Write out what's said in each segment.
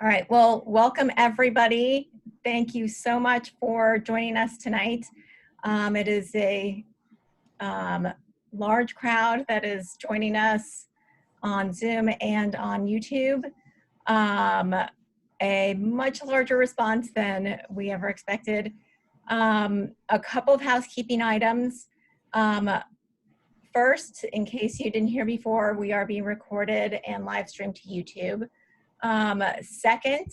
All right, well, welcome everybody. Thank you so much for joining us tonight. It is a large crowd that is joining us on Zoom and on YouTube. A much larger response than we ever expected. A couple of housekeeping items. First, in case you didn't hear before, we are being recorded and live streamed to YouTube. Second,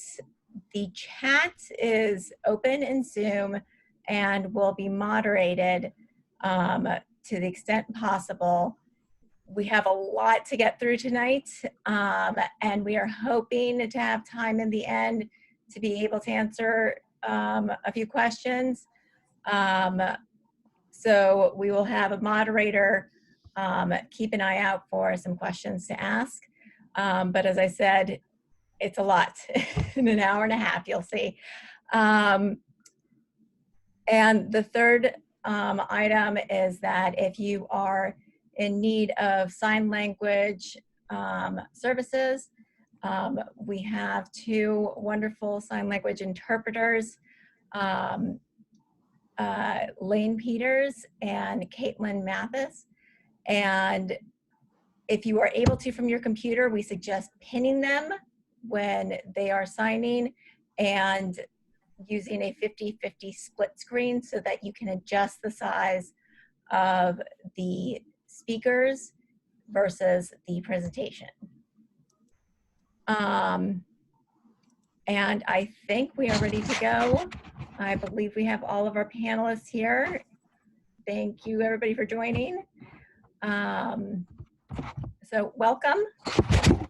the chat is open in Zoom and will be moderated to the extent possible. We have a lot to get through tonight, and we are hoping to have time in the end to be able to answer a few questions. So we will have a moderator keep an eye out for some questions to ask. But as I said, it's a lot. In an hour and a half, you'll see. And the third item is that if you are in need of sign language services, we have two wonderful sign language interpreters, Lane Peters and Caitlin Mathis. And if you are able to from your computer, we suggest pinning them when they are signing and using a 50-50 split screen so that you can adjust the size of the speakers versus the presentation. And I think we are ready to go. I believe we have all of our panelists here. Thank you everybody for joining. So welcome.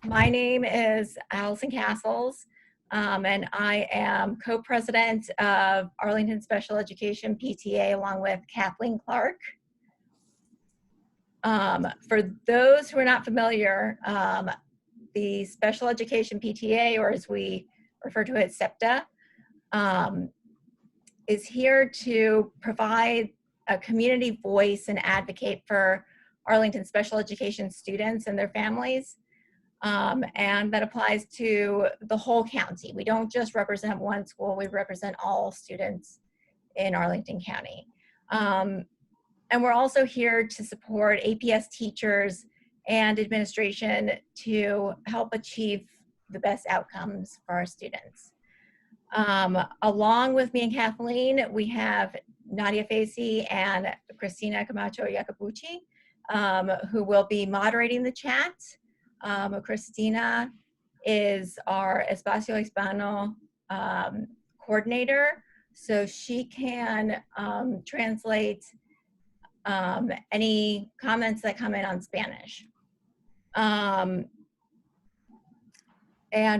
My name is Allison Castles, and I am co-president of Arlington Special Education PTA along with Kathleen Clark. For those who are not familiar, the Special Education PTA, or as we refer to it, SEPTA, is here to provide a community voice and advocate for Arlington special education students and their families. And that applies to the whole county. We don't just represent one school, we represent all students in Arlington County. And we're also here to support APS teachers and administration to help achieve the best outcomes for our students. Along with me and Kathleen, we have Nadia Facey and Christina Camacho Yacabuchi, who will be moderating the chat. Christina is our Espacio Hispano coordinator, so she can translate any comments that come in on Spanish. And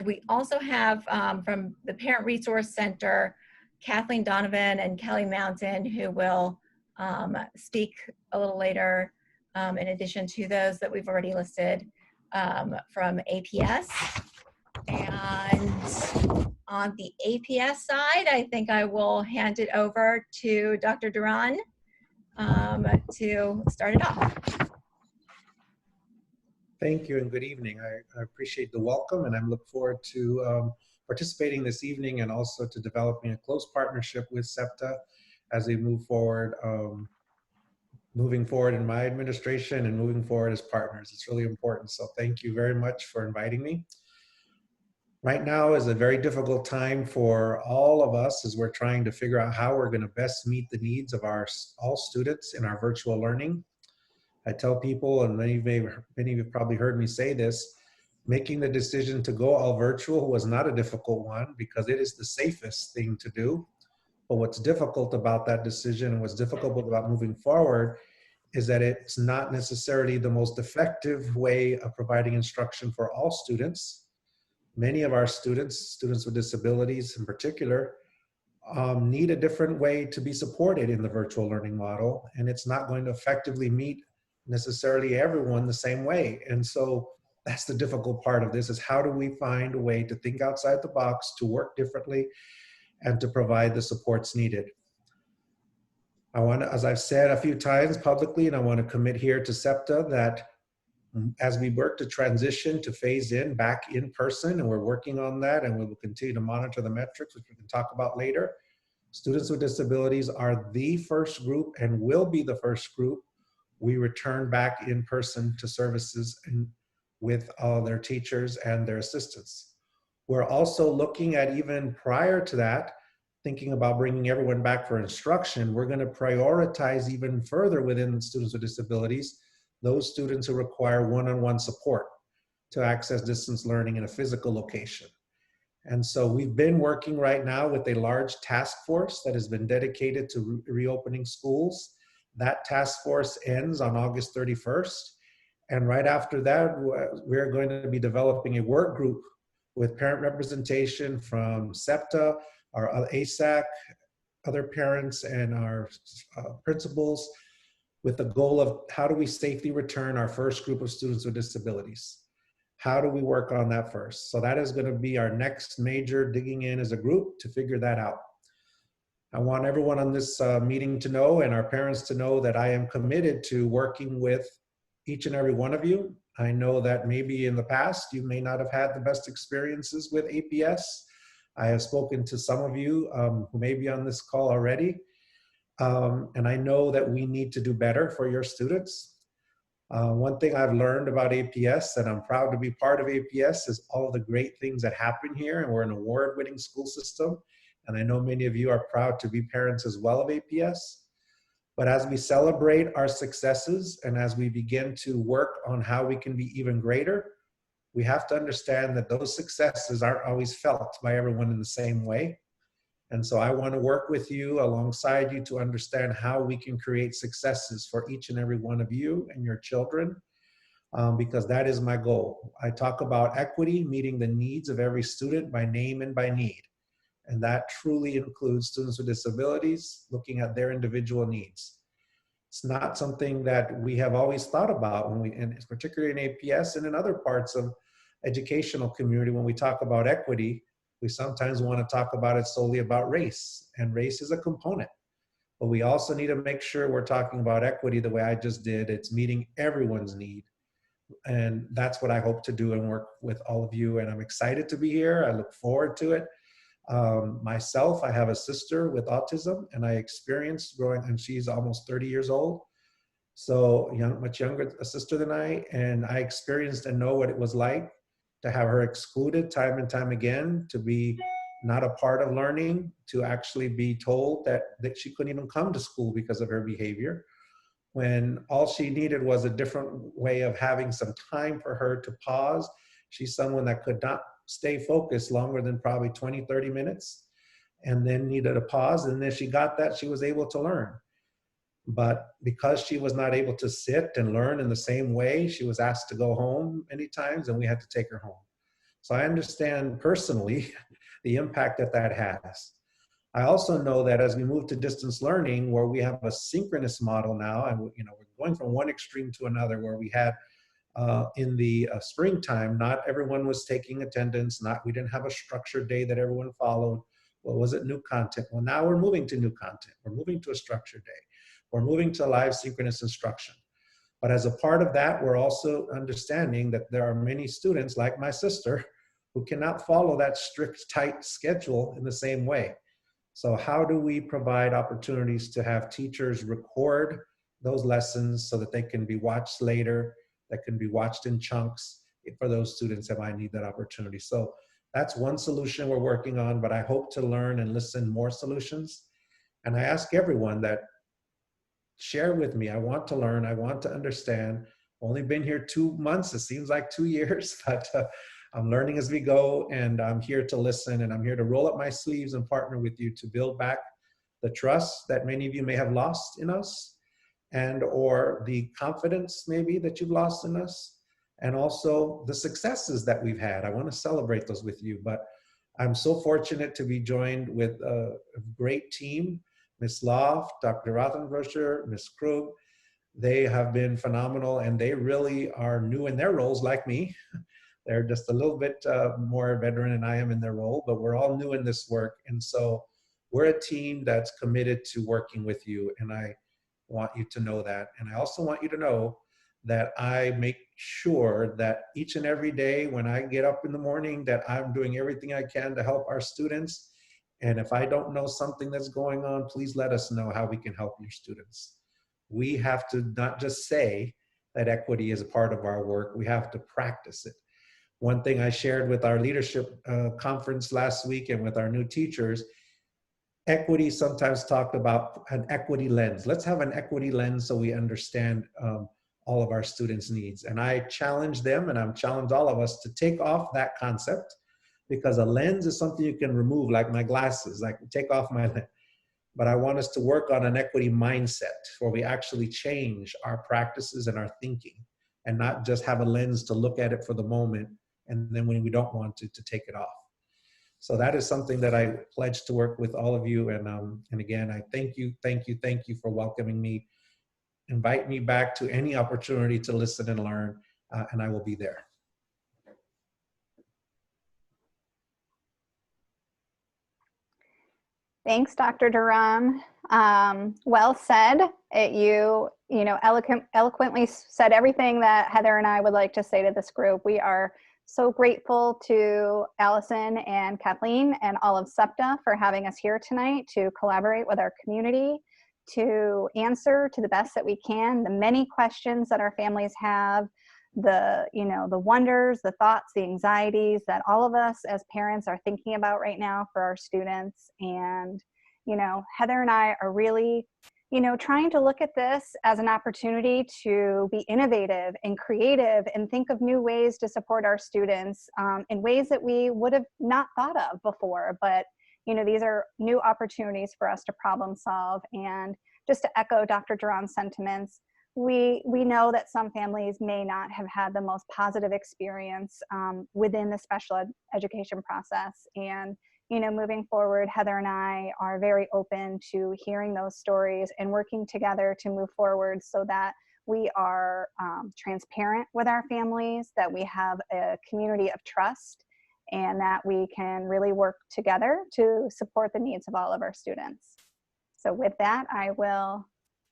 we also have from the Parent Resource Center, Kathleen Donovan and Kelly Mountain, who will speak a little later, in addition to those that we've already listed from APS. And on the APS side, I think I will hand it over to Dr. Duran to start it off. Thank you and good evening. I appreciate the welcome, and I'm looking forward to participating this evening and also to developing a close partnership with SEPTA as we move forward in my administration and moving forward as partners. It's really important. So thank you very much for inviting me. Right now is a very difficult time for all of us as we're trying to figure out how we're going to best meet the needs of all students in our virtual learning. I tell people, and many of you have probably heard me say this, making the decision to go all virtual was not a difficult one because it is the safest thing to do. But what's difficult about that decision and what's difficult about moving forward is that it's not necessarily the most effective way of providing instruction for all students. Many of our students with disabilities in particular, need a different way to be supported in the virtual learning model, and it's not going to effectively meet necessarily everyone the same way. And so that's the difficult part of this, is how do we find a way to think outside the box, to work differently, and to provide the supports needed. I want to, as I've said a few times publicly, and I want to commit here to SEPTA, that As we work to transition to phase in back in person, and we're working on that, and we will continue to monitor the metrics, which we can talk about later. Students with disabilities are the first group and will be the first group we return back in person to services and with all their teachers and their assistants. We're also looking at, even prior to that, thinking about bringing everyone back for instruction. We're going to prioritize even further within students with disabilities those students who require one-on-one support to access distance learning in a physical location. And so we've been working right now with a large task force that has been dedicated to reopening schools. That task force ends on August 31st. And right after that, we're going to be developing a work group with parent representation from SEPTA, our ASAC, other parents, and our principals, with the goal of how do we safely return our first group of students with disabilities? How do we work on that first? So that is going to be our next major digging in as a group to figure that out. I want everyone on this meeting to know, and our parents to know, that I am committed to working with each and every one of you. I know that maybe in the past you may not have had the best experiences with APS. I have spoken to some of you who may be on this call already. And I know that we need to do better for your students. One thing I've learned about APS, and I'm proud to be part of APS, is all the great things that happen here. And we're an award-winning school system. And I know many of you are proud to be parents as well of APS. But as we celebrate our successes and as we begin to work on how we can be even greater, we have to understand that those successes aren't always felt by everyone in the same way. And so I want to work with you, alongside you, to understand how we can create successes for each and every one of you and your children, because that is my goal. I talk about equity, meeting the needs of every student by name and by need. And that truly includes students with disabilities, looking at their individual needs. It's not something that we have always thought about when and particularly in APS and in other parts of educational community. When we talk about equity, we sometimes want to talk about it solely about race, and race is a component. But we also need to make sure we're talking about equity the way I just did. It's meeting everyone's need. And that's what I hope to do and work with all of you. And I'm excited to be here. I look forward to it. Myself, I have a sister with autism, and I experienced growing, and she's almost 30 years old. So much younger, a sister than I, and I experienced and know what it was like to have her excluded time and time again, to be not a part of learning, to actually be told that she couldn't even come to school because of her behavior, when all she needed was a different way of having some time for her to pause. She's someone that could not stay focused longer than probably 20, 30 minutes, and then needed a pause. And then she got that, she was able to learn. But because she was not able to sit and learn in the same way, she was asked to go home many times, and we had to take her home. So I understand personally the impact that that has. I also know that as we move to distance learning, where we have a synchronous model now, and we're going from one extreme to another, where we had in the springtime, not everyone was taking attendance, we didn't have a structured day that everyone followed. What was it? New content. Well, now we're moving to new content. We're moving to a structured day. We're moving to live synchronous instruction. But as a part of that, we're also understanding that there are many students, like my sister, who cannot follow that strict, tight schedule in the same way. So how do we provide opportunities to have teachers record those lessons so that they can be watched later, that can be watched in chunks for those students that might need that opportunity? So that's one solution we're working on, but I hope to learn and listen more solutions. And I ask everyone that share with me. I want to learn. I want to understand. Only been here 2 months. It seems like 2 years, but I'm learning as we go, and I'm here to listen, and I'm here to roll up my sleeves and partner with you to build back the trust that many of you may have lost in us, and or the confidence maybe that you've lost in us, and also the successes that we've had. I want to celebrate those with you, but I'm so fortunate to be joined with a great team. Ms. Loft, Dr. Rothenbrucher, Ms. Krug. They have been phenomenal, and they really are new in their roles like me. They're just a little bit more veteran than I am in their role, but we're all new in this work. And so we're a team that's committed to working with you, and I want you to know that. And I also want you to know that I make sure that each and every day when I get up in the morning that I'm doing everything I can to help our students. And if I don't know something that's going on, please let us know how we can help your students. We have to not just say that equity is a part of our work, we have to practice it. One thing I shared with our leadership conference last week and with our new teachers, equity sometimes talked about an equity lens. Let's have an equity lens so we understand all of our students' needs. And I challenge them, and I'm challenged all of us to take off that concept, because a lens is something you can remove, like my glasses, like take off my lens. But I want us to work on an equity mindset where we actually change our practices and our thinking, and not just have a lens to look at it for the moment, and then when we don't want to take it off. So that is something that I pledge to work with all of you. And again, I thank you for welcoming me. Invite me back to any opportunity to listen and learn, and I will be there. Thanks, Dr. Duran. Well said. You eloquently said everything that Heather and I would like to say to this group. We are so grateful to Allison and Kathleen and all of SEPTA for having us here tonight to collaborate with our community, to answer to the best that we can the many questions that our families have, the wonders, the thoughts, the anxieties that all of us as parents are thinking about right now for our students. And Heather and I are really trying to look at this as an opportunity to be innovative and creative and think of new ways to support our students in ways that we would have not thought of before. But these are new opportunities for us to problem solve. And just to echo Dr. Duran's sentiments, we know that some families may not have had the most positive experience within the special education process. And moving forward, Heather and I are very open to hearing those stories and working together to move forward so that we are transparent with our families, that we have a community of trust, and that we can really work together to support the needs of all of our students. So with that, I will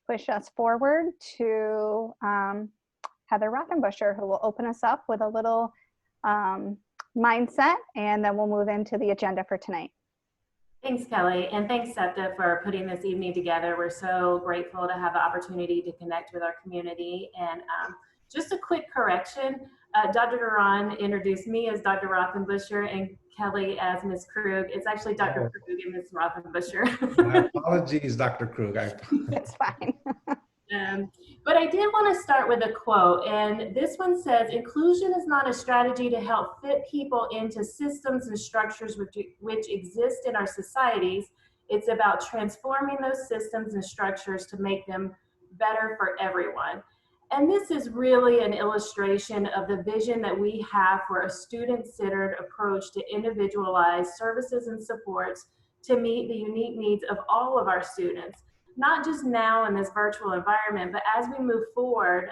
push us forward to Heather Rothenbuscher, who will open us up with a little mindset, and then we'll move into the agenda for tonight. Thanks, Kelly, and thanks, SEPTA, for putting this evening together. We're so grateful to have the opportunity to connect with our community. And just a quick correction, Dr. Duran introduced me as Dr. Rothenbuscher and Kelly as Ms. Krug. It's actually Dr. Krug and Ms. Rothenbuscher. My apologies, Dr. Krug. It's fine. But I did want to start with a quote, and this one says, "Inclusion is not a strategy to help fit people into systems and structures which exist in our societies. It's about transforming those systems and structures to make them better for everyone." And this is really an illustration of the vision that we have for a student-centered approach to individualized services and supports to meet the unique needs of all of our students, not just now in this virtual environment, but as we move forward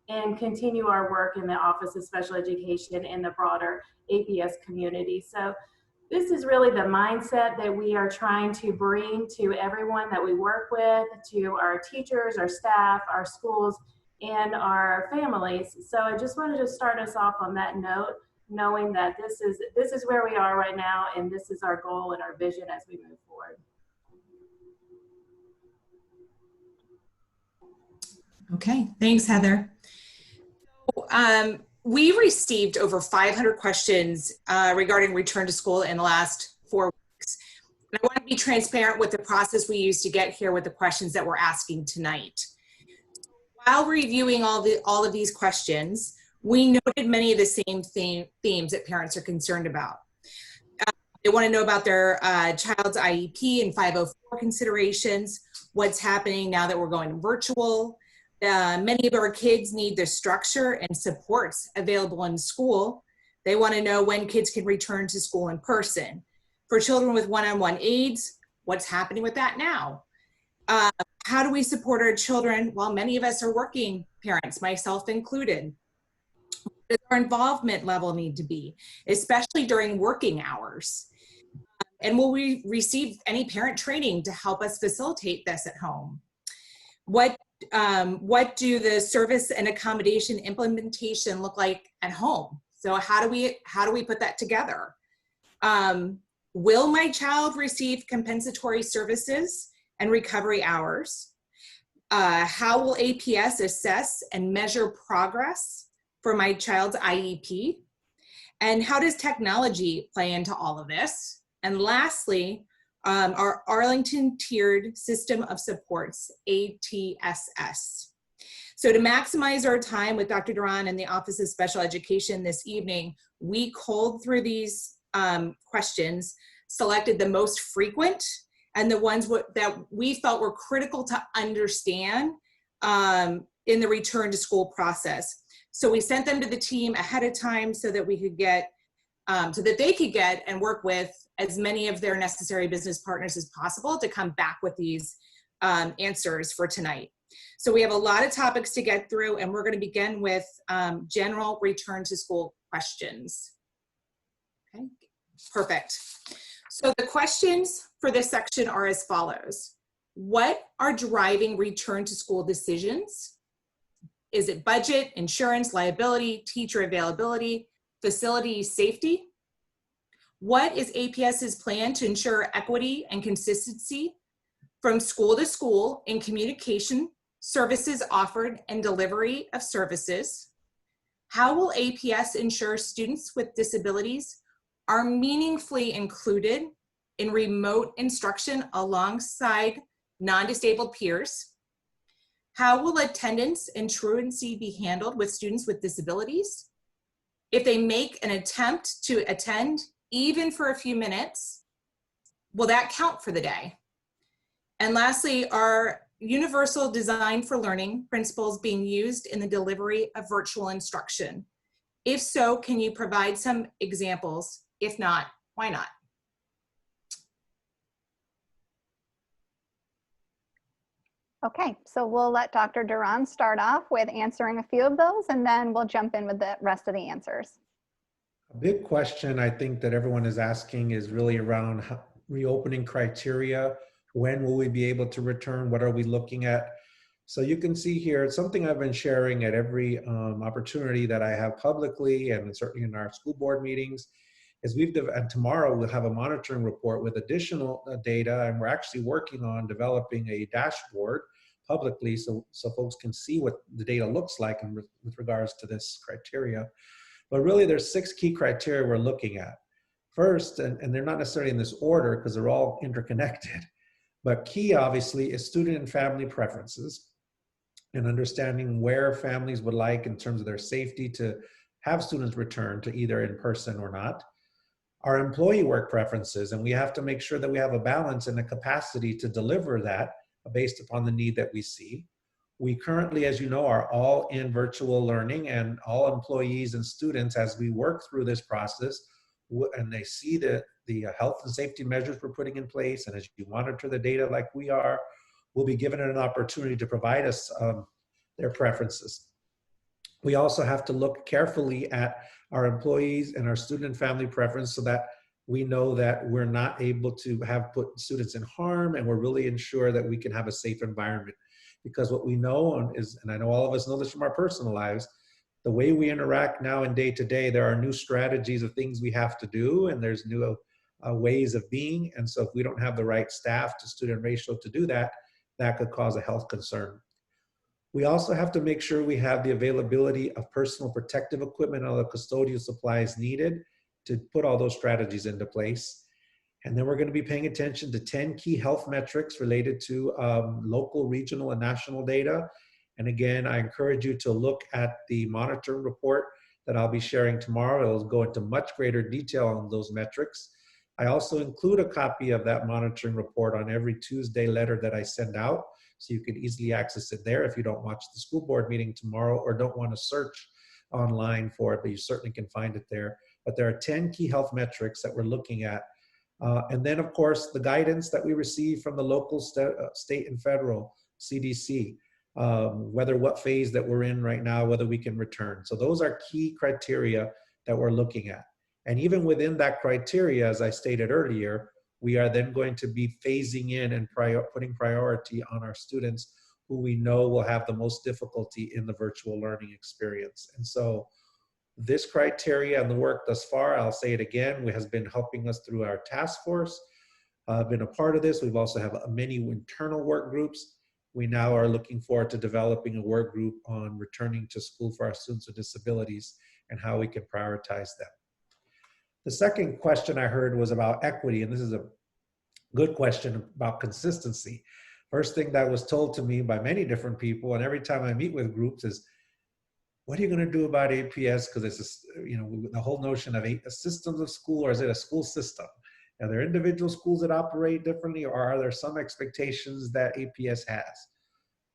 and continue our work in the Office of Special Education in the broader APS community. So this is really the mindset that we are trying to bring to everyone that we work with, to our teachers, our staff, our schools, and our families. So I just wanted to start us off on that note, knowing that this is where we are right now, and this is our goal and our vision as we move forward. Okay, thanks, Heather. We received over 500 questions regarding return to school in the last 4 weeks. And I want to be transparent with the process we used to get here with the questions that we're asking tonight. While reviewing all of these questions, we noted many of the same themes that parents are concerned about. They want to know about their child's IEP and 504 considerations, what's happening now that we're going virtual. Many of our kids need the structure and supports available in school. They want to know when kids can return to school in person. For children with one-on-one aids, what's happening with that now? How do we support our children while many of us are working parents, myself included? What does our involvement level need to be, especially during working hours? And will we receive any parent training to help us facilitate this at home? What What do the service and accommodation implementation look like at home? So how do we put that together? Will my child receive compensatory services and recovery hours? How will APS assess and measure progress for my child's IEP? And how does technology play into all of this? And lastly, our Arlington Tiered System of Supports, ATSS. So to maximize our time with Dr. Duran and the Office of Special Education this evening, we culled through these questions, selected the most frequent and the ones that we felt were critical to understand in the return to school process. So we sent them to the team ahead of time so that we could get, so that they could get and work with as many of their necessary business partners as possible to come back with these answers for tonight. So we have a lot of topics to get through, and we're going to begin with general return to school questions. Okay, perfect. So the questions for this section are as follows. What are driving return to school decisions? Is it budget, insurance, liability, teacher availability, facility safety? What is APS's plan to ensure equity and consistency from school to school in communication, services offered, and delivery of services? How will APS ensure students with disabilities are meaningfully included in remote instruction alongside non-disabled peers? How will attendance and truancy be handled with students with disabilities? If they make an attempt to attend, even for a few minutes, will that count for the day? And lastly, are universal design for learning principles being used in the delivery of virtual instruction? If so, can you provide some examples? If not, why not? Okay, so we'll let Dr. Duran start off with answering a few of those, and then we'll jump in with the rest of the answers. A big question I think that everyone is asking is really around reopening criteria. When will we be able to return? What are we looking at? So you can see here, it's something I've been sharing at every opportunity that I have publicly, and certainly in our school board meetings, is and tomorrow we'll have a monitoring report with additional data, and we're actually working on developing a dashboard publicly so folks can see what the data looks like with regards to this criteria. But really there's 6 key criteria we're looking at. First, and they're not necessarily in this order because they're all interconnected, but key obviously is student and family preferences and understanding where families would like in terms of their safety to have students return to either in person or not. Our employee work preferences, and we have to make sure that we have a balance and a capacity to deliver that based upon the need that we see. We currently, as you know, are all in virtual learning, and all employees and students, as we work through this process, and they see the health and safety measures we're putting in place, and as you monitor the data like we are, we'll be given an opportunity to provide us their preferences. We also have to look carefully at our employees and our student and family preference so that we know that we're not able to have put students in harm, and we're really ensure that we can have a safe environment. Because what we know is, and I know all of us know this from our personal lives, the way we interact now in day to day, there are new strategies of things we have to do, and there's new ways of being. And so if we don't have the right staff to student ratio to do that, that could cause a health concern. We also have to make sure we have the availability of personal protective equipment and all the custodial supplies needed to put all those strategies into place. And then we're going to be paying attention to 10 key health metrics related to local, regional, and national data. And again, I encourage you to look at the monitoring report that I'll be sharing tomorrow. It'll go into much greater detail on those metrics. I also include a copy of that monitoring report on every Tuesday letter that I send out, so you can easily access it there if you don't watch the school board meeting tomorrow or don't want to search online for it, but you certainly can find it there. But there are 10 key health metrics that we're looking at. And then, of course, the guidance that we receive from the local, state, and federal CDC, whether what phase that we're in right now, whether we can return. So those are key criteria that we're looking at. And even within that criteria, as I stated earlier, we are then going to be phasing in and putting priority on our students who we know will have the most difficulty in the virtual learning experience. And so this criteria and the work thus far, I'll say it again, has been helping us through our task force. Been a part of this. We've also have many internal work groups. We now are looking forward to developing a work group on returning to school for our students with disabilities and how we can prioritize them. The second question I heard was about equity, and this is a good question about consistency. First thing that was told to me by many different people, and every time I meet with groups, is, what are you going to do about APS? Because it's, the whole notion of a systems of school, or is it a school system? Are there individual schools that operate differently, or are there some expectations that APS has?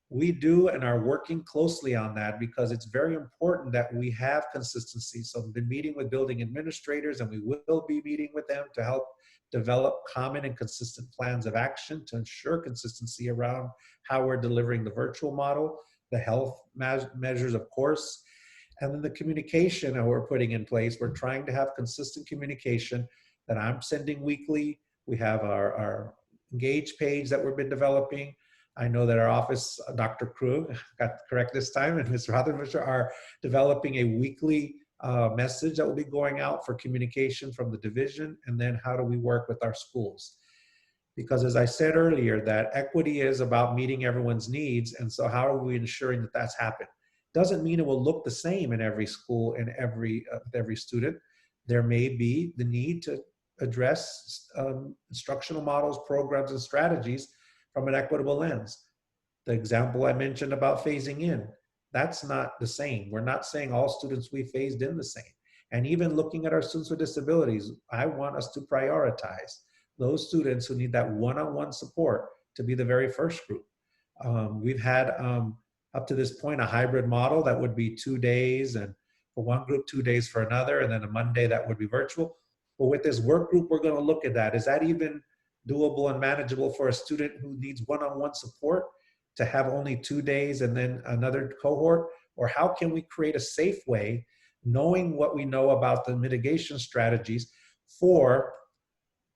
We do and are working closely on that because it's very important that we have consistency. So I've been meeting with building administrators, and we will be meeting with them to help develop common and consistent plans of action to ensure consistency around how we're delivering the virtual model, the health measures, of course, and then the communication that we're putting in place. We're trying to have consistent communication that I'm sending weekly. We have our Engage page that we've been developing. I know that our office, Dr. Krug, got correct this time, and Ms. Rothenwischer are developing a weekly message that will be going out for communication from the division, and then how do we work with our schools? Because as I said earlier, that equity is about meeting everyone's needs, and so how are we ensuring that that's happened? Doesn't mean it will look the same in every school and every student. There may be the need to address instructional models, programs, and strategies from an equitable lens. The example I mentioned about phasing in, that's not the same. We're not saying all students we phased in the same. And even looking at our students with disabilities, I want us to prioritize those students who need that one-on-one support to be the very first group. We've had up to this point a hybrid model that would be 2 days, and for one group, 2 days for another, and then a Monday that would be virtual. But with this work group, we're going to look at that. Is that even doable and manageable for a student who needs one-on-one support to have only 2 days and then another cohort? Or how can we create a safe way, knowing what we know about the mitigation strategies, for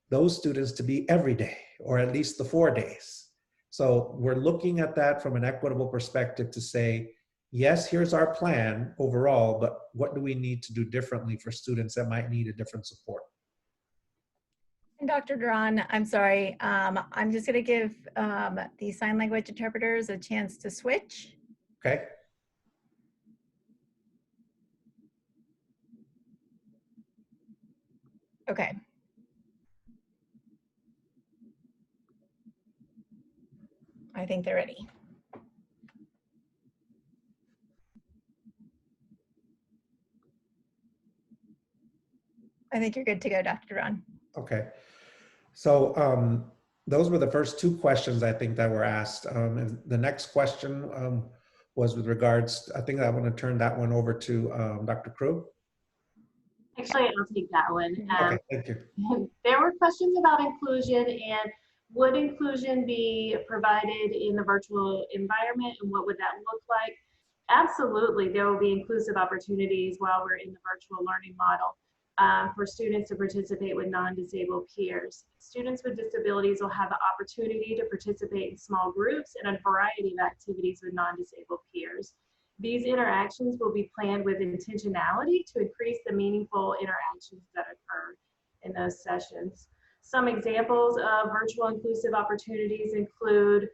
those students to be every day, or at least the 4 days? So we're looking at that from an equitable perspective to say, yes, here's our plan overall, but what do we need to do differently for students that might need a different support? And Dr. Duran, I'm sorry, I'm just going to give the sign language interpreters a chance to switch. Okay. Okay. I think they're ready. I think you're good to go, Dr. Duran. Okay. So those were the first two questions I think that were asked. And the next question was with regards, I think I want to turn that one over to Dr. Krug. Actually, I'll take that one. Okay, thank you. There were questions about inclusion, and would inclusion be provided in the virtual environment, and what would that look like? Absolutely, there will be inclusive opportunities while we're in the virtual learning model for students to participate with non-disabled peers. Students with disabilities will have the opportunity to participate in small groups and a variety of activities with non-disabled peers. These interactions will be planned with intentionality to increase the meaningful interactions that occur in those sessions. Some examples of virtual inclusive opportunities include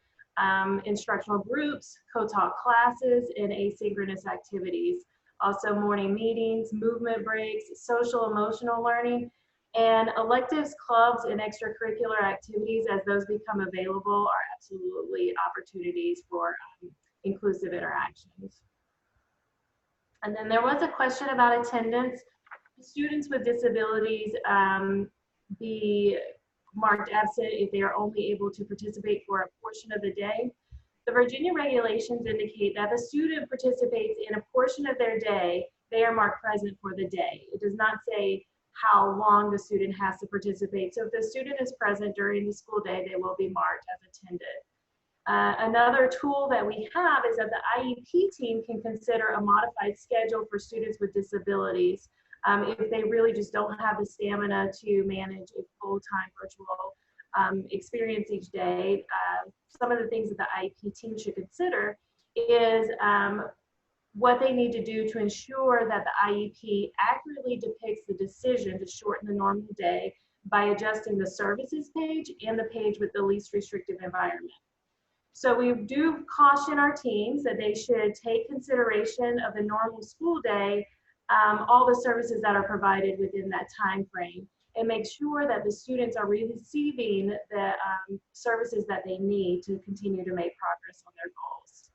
instructional groups, co-taught classes, and asynchronous activities. Also morning meetings, movement breaks, social emotional learning, and electives, clubs, and extracurricular activities as those become available are absolutely opportunities for inclusive interactions. And then there was a question about attendance. Students with disabilities be marked absent if they are only able to participate for a portion of the day. The Virginia regulations indicate that if a student participates in a portion of their day, they are marked present for the day. It does not say how long the student has to participate. So if the student is present during the school day, they will be marked as attended. Another tool that we have is that the IEP team can consider a modified schedule for students with disabilities if they really just don't have the stamina to manage a full-time virtual experience each day. some of the things that the IEP team should consider is what they need to do to ensure that the IEP accurately depicts the decision to shorten the normal day by adjusting the services page and the page with the least restrictive environment. So we do caution our teams that they should take consideration of the normal school day, all the services that are provided within that time frame, and make sure that the students are receiving the services that they need to continue to make progress on their goals.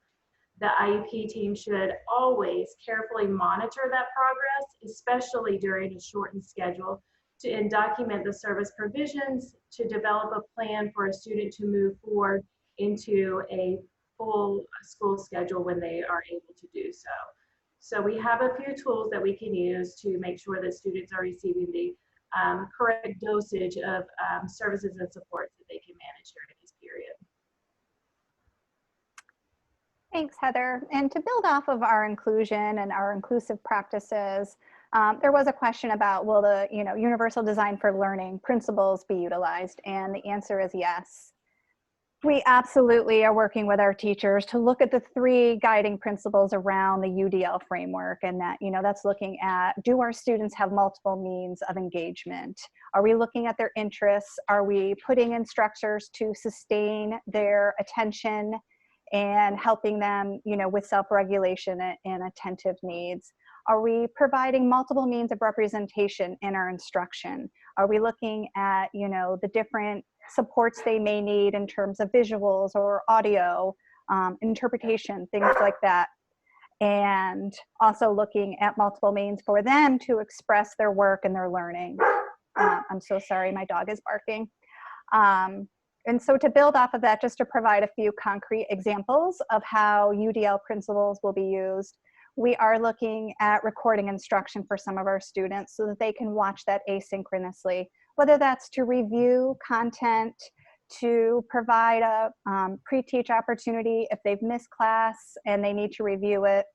The IEP team should always carefully monitor that progress, especially during a shortened schedule, and document the service provisions to develop a plan for a student to move forward into a full school schedule when they are able to do so. So we have a few tools that we can use to make sure that students are receiving the correct dosage of services and supports that they can manage during this period. Thanks, Heather. And to build off of our inclusion and our inclusive practices, there was a question about, will the universal design for learning principles be utilized? And the answer is yes. We absolutely are working with our teachers to look at the 3 guiding principles around the UDL framework, and that, that's looking at, do our students have multiple means of engagement? Are we looking at their interests? Are we putting in structures to sustain their attention and helping them, with self-regulation and attentive needs? Are we providing multiple means of representation in our instruction? Are we looking at, the different supports they may need in terms of visuals or audio, interpretation, things like that? And also looking at multiple means for them to express their work and their learning. I'm so sorry, my dog is barking. And so to build off of that, just to provide a few concrete examples of how UDL principles will be used, we are looking at recording instruction for some of our students so that they can watch that asynchronously, whether that's to review content, to provide a pre-teach opportunity if they've missed class and they need to review it,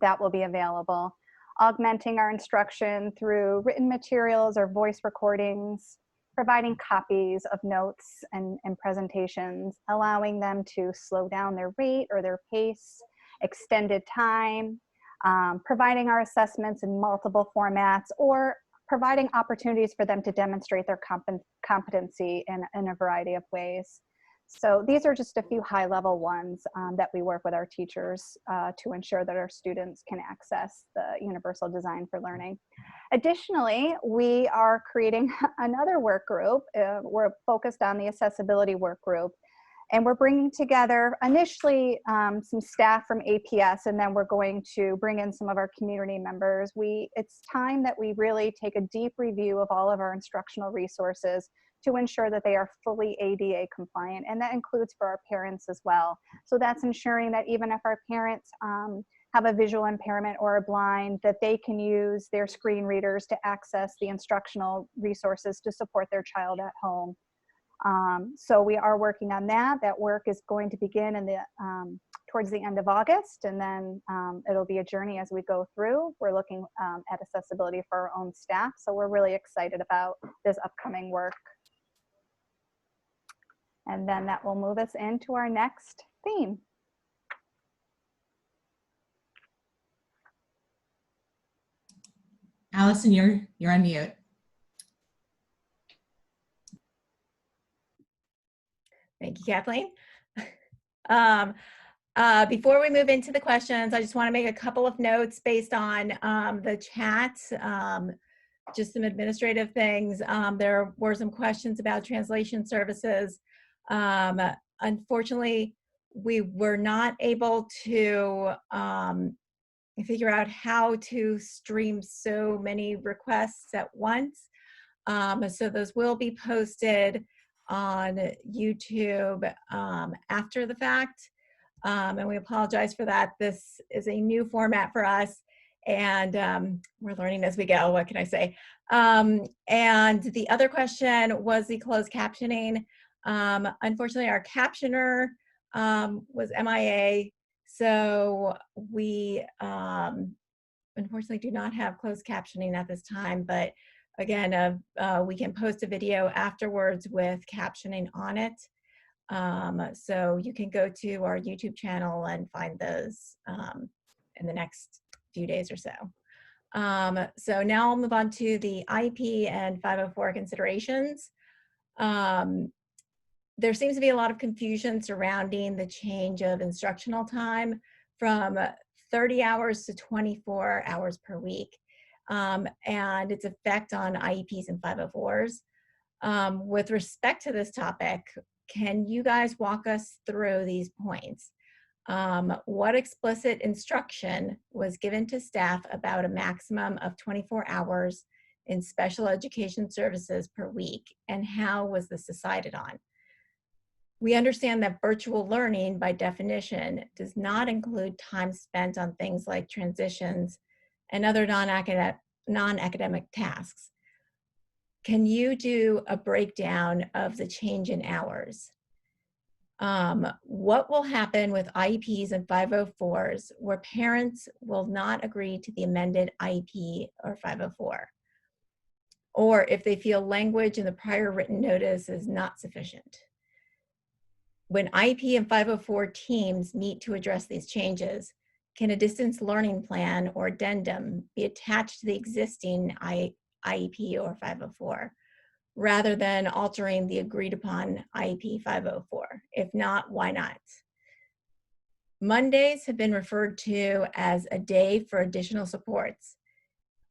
that will be available. Augmenting our instruction through written materials or voice recordings, providing copies of notes and presentations, allowing them to slow down their rate or their pace, extended time, providing our assessments in multiple formats, or providing opportunities for them to demonstrate their competency in a variety of ways. So these are just a few high-level ones that we work with our teachers to ensure that our students can access the universal design for learning. Additionally, we are creating another work group. We're focused on the accessibility work group, and we're bringing together initially some staff from APS, and then we're going to bring in some of our community members. It's time that we really take a deep review of all of our instructional resources to ensure that they are fully ADA compliant, and that includes for our parents as well. So that's ensuring that even if our parents have a visual impairment or are blind, that they can use their screen readers to access the instructional resources to support their child at home. So we are working on that. That work is going to begin in towards the end of August, and then it'll be a journey as we go through. We're looking at accessibility for our own staff, so we're really excited about this upcoming work. And then that will move us into our next theme. Allison, you're on mute. Thank you, Kathleen. Before we move into the questions, I just want to make a couple of notes based on the chat. Just some administrative things. There were some questions about translation services. Unfortunately, we were not able to figure out how to stream so many requests at once. So those will be posted on YouTube after the fact. And we apologize for that. This is a new format for us, and we're learning as we go. What can I say? And the other question was the closed captioning. Unfortunately, our captioner was MIA, so we unfortunately do not have closed captioning at this time, but again, we can post a video afterwards with captioning on it. So you can go to our YouTube channel and find those in the next few days or so. So now I'll move on to the IEP and 504 considerations. There seems to be a lot of confusion surrounding the change of instructional time from 30 hours to 24 hours per week, and its effect on IEPs and 504s. With respect to this topic, can you guys walk us through these points? What explicit instruction was given to staff about a maximum of 24 hours in special education services per week, and how was this decided on? We understand that virtual learning, by definition, does not include time spent on things like transitions and other non-academic tasks. Can you do a breakdown of the change in hours? What will happen with IEPs and 504s where parents will not agree to the amended IEP or 504? Or if they feel language in the prior written notice is not sufficient? When IEP and 504 teams meet to address these changes, can a distance learning plan or addendum be attached to the existing IEP or 504, rather than altering the agreed upon IEP 504? If not, why not? Mondays have been referred to as a day for additional supports,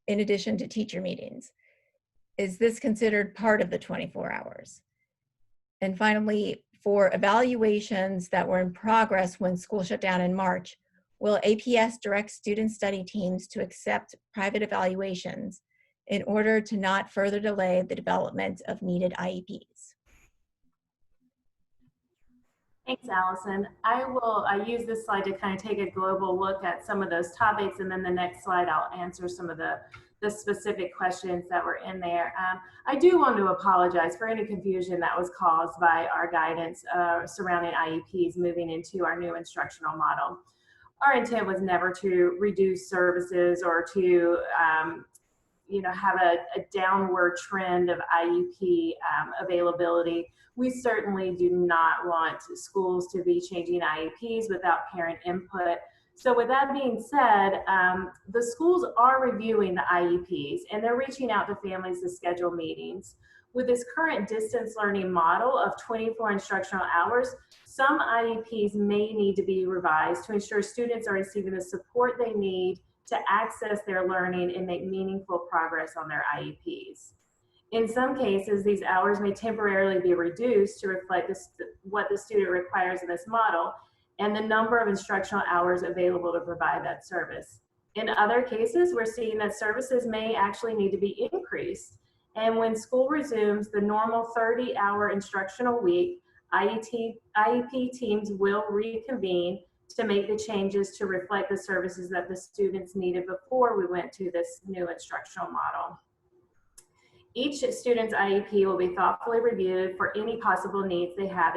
in addition to teacher meetings. Is this considered part of the 24 hours? And finally, for evaluations that were in progress when school shut down in March, will APS direct student study teams to accept private evaluations in order to not further delay the development of needed IEPs? Thanks, Allison. I use this slide to kind of take a global look at some of those topics, and then the next slide I'll answer some of the specific questions that were in there. I do want to apologize for any confusion that was caused by our guidance surrounding IEPs moving into our new instructional model. Our intent was never to reduce services or to have a downward trend of IEP availability. We certainly do not want schools to be changing IEPs without parent input. So with that being said, the schools are reviewing the IEPs and they're reaching out to families to schedule meetings. With this current distance learning model of 24 instructional hours, some IEPs may need to be revised to ensure students are receiving the support they need to access their learning and make meaningful progress on their IEPs. In some cases, these hours may temporarily be reduced to reflect what the student requires in this model and the number of instructional hours available to provide that service. In other cases, we're seeing that services may actually need to be increased. And when school resumes the normal 30-hour instructional week, IEP teams will reconvene to make the changes to reflect the services that the students needed before we went to this new instructional model. Each student's IEP will be thoughtfully reviewed for any possible needs they have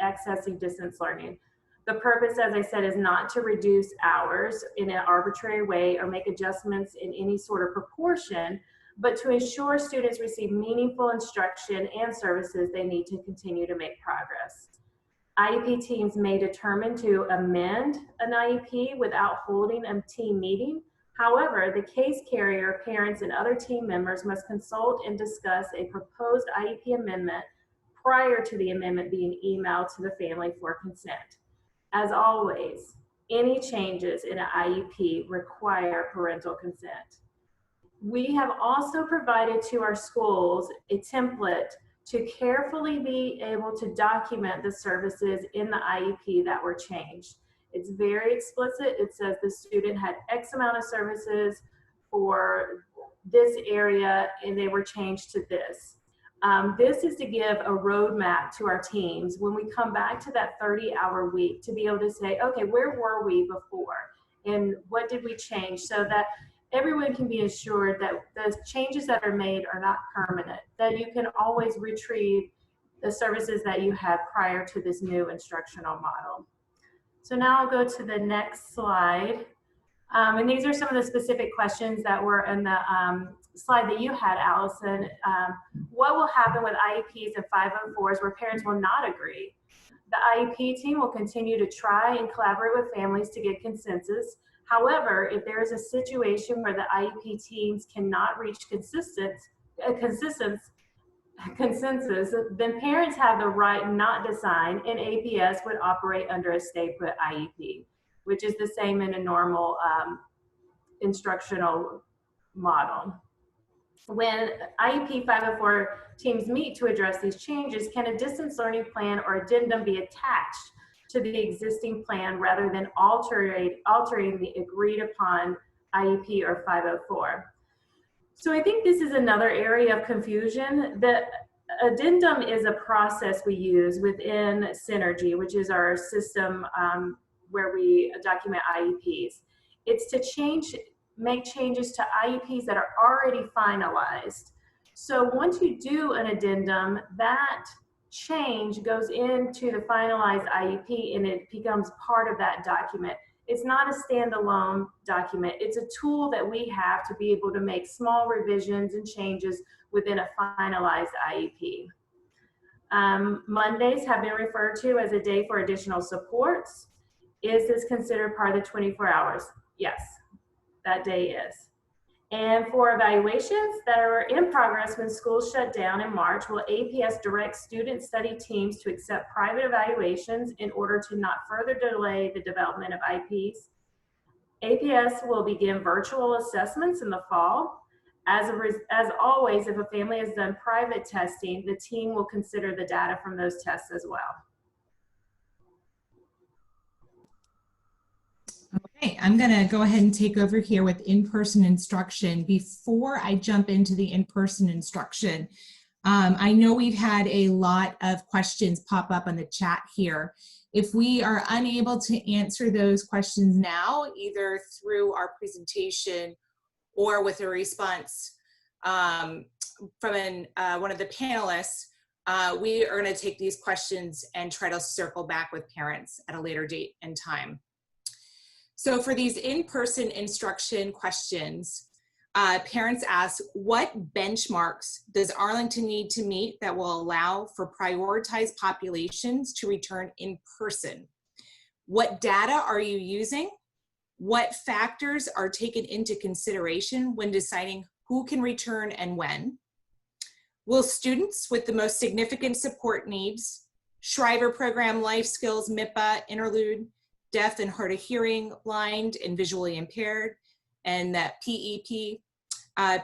accessing distance learning. The purpose, as I said, is not to reduce hours in an arbitrary way or make adjustments in any sort of proportion, but to ensure students receive meaningful instruction and services they need to continue to make progress. IEP teams may determine to amend an IEP without holding a team meeting. However, the case carrier, parents, and other team members must consult and discuss a proposed IEP amendment prior to the amendment being emailed to the family for consent. As always, any changes in an IEP require parental consent. We have also provided to our schools a template to carefully be able to document the services in the IEP that were changed. It's very explicit. It says the student had X amount of services for this area and they were changed to this. This is to give a roadmap to our teams when we come back to that 30-hour week to be able to say, okay, where were we before and what did we change, so that everyone can be assured that the changes that are made are not permanent, that you can always retrieve the services that you had prior to this new instructional model. So now I'll go to the next slide. And these are some of the specific questions that were in the slide that you had, Allison, what will happen with IEPs and 504s where parents will not agree? The IEP team will continue to try and collaborate with families to get consensus. However, if there is a situation where the IEP teams cannot reach consensus, then parents have the right not to sign, and APS would operate under a stay-put IEP, which is the same in a normal instructional model. When IEP 504 teams meet to address these changes, can a distance learning plan or addendum be attached to the existing plan rather than altering the agreed upon IEP or 504? So I think this is another area of confusion. The addendum is a process we use within Synergy, which is our system where we document IEPs. It's to make changes to IEPs that are already finalized. So once you do an addendum, that change goes into the finalized IEP and it becomes part of that document. It's not a standalone document. It's a tool that we have to be able to make small revisions and changes within a finalized IEP. Mondays have been referred to as a day for additional supports. Is this considered part of the 24 hours? Yes, that day is. And for evaluations that are in progress when schools shut down in March, will APS direct student study teams to accept private evaluations in order to not further delay the development of IEPs? APS will begin virtual assessments in the fall. As always, if a family has done private testing, the team will consider the data from those tests as well. Okay, I'm going to go ahead and take over here with in-person instruction. Before I jump into the in-person instruction, I know we've had a lot of questions pop up on the chat here. If we are unable to answer those questions now, either through our presentation or with a response from one of the panelists, we are going to take these questions and try to circle back with parents at a later date and time. So for these in-person instruction questions, parents ask, what benchmarks does Arlington need to meet that will allow for prioritized populations to return in person? What data are you using? What factors are taken into consideration when deciding who can return and when? Will students with the most significant support needs, Shriver Program, Life Skills, MIPA, Interlude, deaf and hard of hearing, blind and visually impaired, and that PEP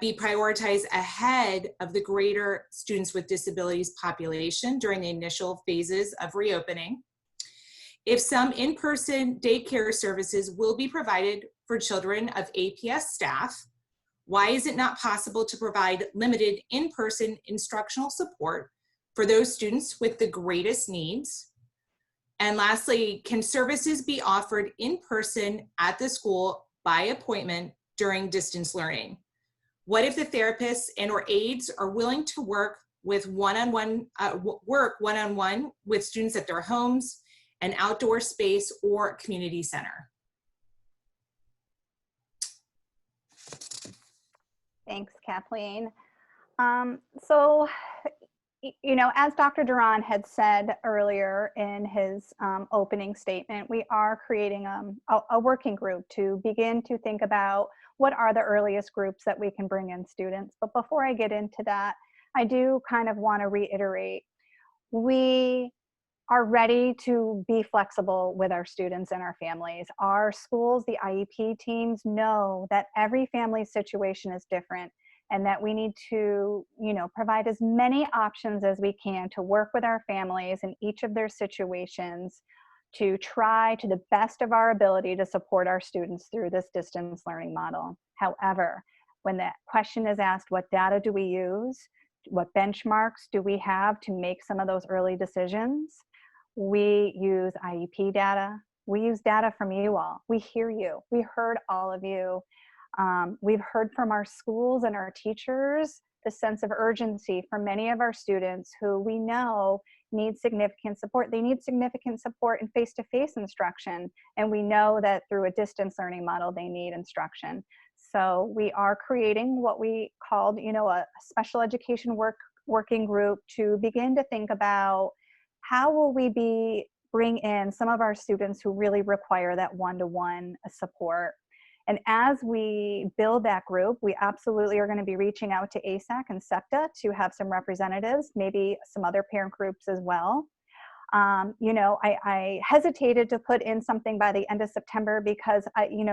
be prioritized ahead of the greater students with disabilities population during the initial phases of reopening? If some in-person daycare services will be provided for children of APS staff, why is it not possible to provide limited in-person instructional support for those students with the greatest needs? And lastly, can services be offered in person at the school by appointment during distance learning? What if the therapists and or aides are willing to work one-on-one with students at their homes, an outdoor space, or community center? Thanks, Kathleen. So, you know, as Dr. Duran had said earlier in his opening statement, we are creating a working group to begin to think about what are the earliest groups that we can bring in students. But before I get into that, I do kind of want to reiterate, we are ready to be flexible with our students and our families. Our schools, the IEP teams, know that every family situation is different, and that we need to, you know, provide as many options as we can to work with our families in each of their situations to try to the best of our ability to support our students through this distance learning model. However, when the question is asked, what data do we use? What benchmarks do we have to make some of those early decisions? We use IEP data. We use data from you all. We hear you. We heard all of you. We've heard from our schools and our teachers the sense of urgency for many of our students who we know need significant support. They need significant support in face-to-face instruction, and we know that through a distance learning model they need instruction. So we are creating what we called, a special education working group to begin to think about how will we bring in some of our students who really require that one-to-one support. And as we build that group, we absolutely are going to be reaching out to ASAC and SEPTA to have some representatives, maybe some other parent groups as well. I hesitated to put in something by the end of September because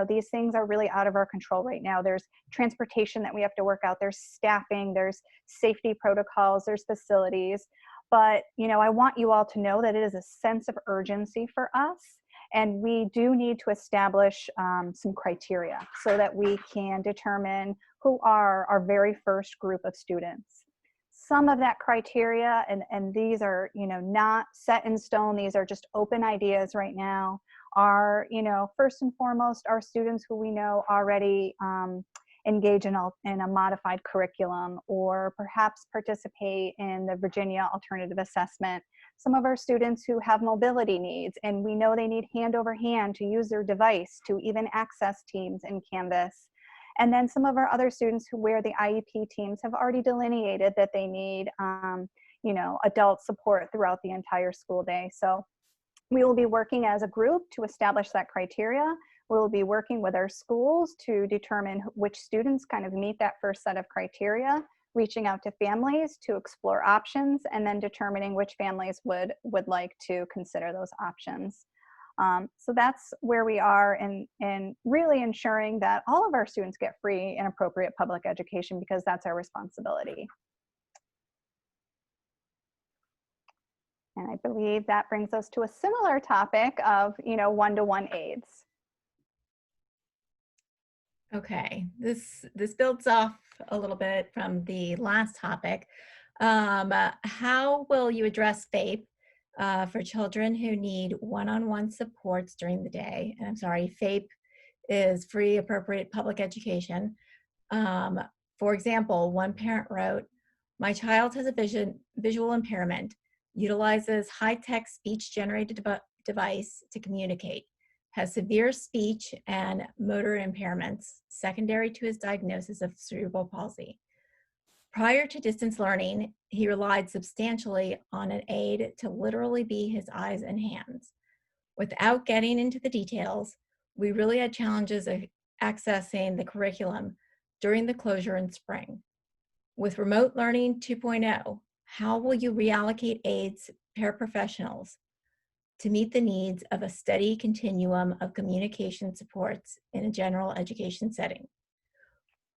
these things are really out of our control right now. There's transportation that we have to work out, there's staffing, there's safety protocols, there's facilities. But, I want you all to know that it is a sense of urgency for us. And we do need to establish some criteria so that we can determine who are our very first group of students. Some of that criteria, and these are, not set in stone, these are just open ideas right now, are, first and foremost, our students who we know already engage in a modified curriculum, or perhaps participate in the Virginia Alternative Assessment. Some of our students who have mobility needs, and we know they need hand over hand to use their device to even access Teams and Canvas. And then some of our other students where the IEP teams have already delineated that they need, adult support throughout the entire school day. So we will be working as a group to establish that criteria. We'll be working with our schools to determine which students kind of meet that first set of criteria, reaching out to families to explore options, and then determining which families would like to consider those options. So that's where we are in really ensuring that all of our students get free and appropriate public education, because that's our responsibility. And I believe that brings us to a similar topic of, one-to-one aids. Okay, this builds off a little bit from the last topic. How will you address FAPE for children who need one-on-one supports during the day? And I'm sorry, FAPE is free, appropriate public education. For example, one parent wrote, "My child has a visual impairment, utilizes high-tech speech-generated device to communicate, has severe speech and motor impairments secondary to his diagnosis of cerebral palsy. Prior to distance learning, he relied substantially on an aid to literally be his eyes and hands. Without getting into the details, we really had challenges of accessing the curriculum during the closure in spring. With Remote Learning 2.0, how will you reallocate aids paraprofessionals to meet the needs of a steady continuum of communication supports in a general education setting?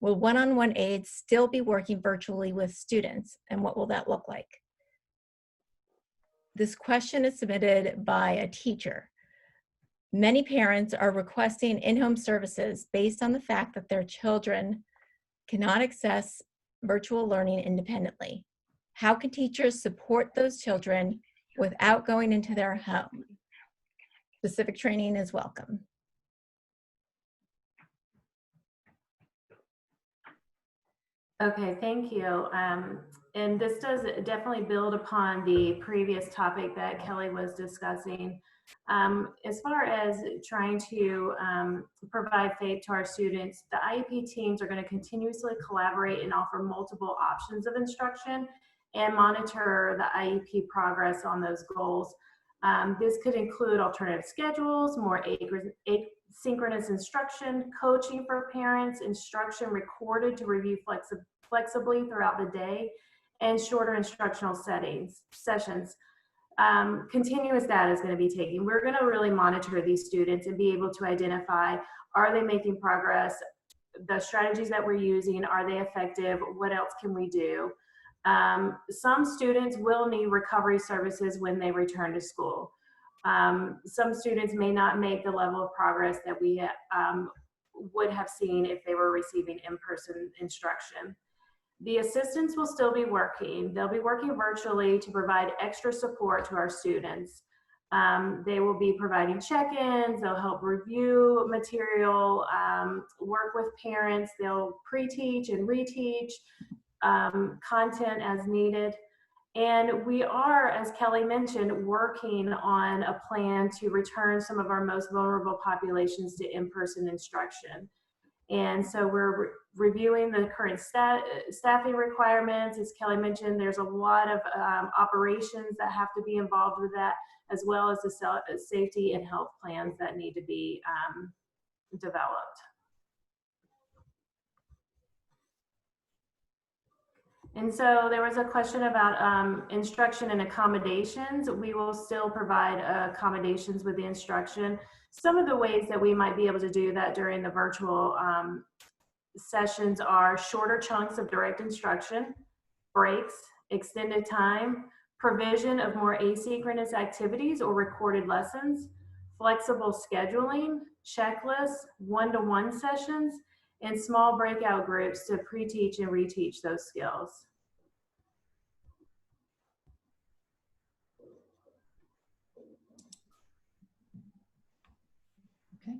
Will one-on-one aids still be working virtually with students, and what will that look like?" This question is submitted by a teacher. Many parents are requesting in-home services based on the fact that their children cannot access virtual learning independently. How can teachers support those children without going into their home? Specific training is welcome. Okay, thank you. And this does definitely build upon the previous topic that Kelly was discussing. As far as trying to provide FAPE to our students, the IEP teams are going to continuously collaborate and offer multiple options of instruction and monitor the IEP progress on those goals. This could include alternative schedules, more asynchronous instruction, coaching for parents, instruction recorded to review flexibly throughout the day, and shorter instructional sessions. Continuous data is going to be taken. We're going to really monitor these students and be able to identify, are they making progress? The strategies that we're using, are they effective? What else can we do? Some students will need recovery services when they return to school. Some students may not make the level of progress that we would have seen if they were receiving in-person instruction. The assistants will still be working. They'll be working virtually to provide extra support to our students. They will be providing check-ins, they'll help review material, work with parents, they'll pre-teach and reteach content as needed. And we are, as Kelly mentioned, working on a plan to return some of our most vulnerable populations to in-person instruction. And so we're reviewing the current staffing requirements. As Kelly mentioned, there's a lot of operations that have to be involved with that, as well as the safety and health plans that need to be developed. And so there was a question about instruction and accommodations. We will still provide accommodations with the instruction. Some of the ways that we might be able to do that during the virtual sessions are shorter chunks of direct instruction, breaks, extended time, provision of more asynchronous activities or recorded lessons, flexible scheduling, checklists, one-to-one sessions, and small breakout groups to pre-teach and reteach those skills. Okay.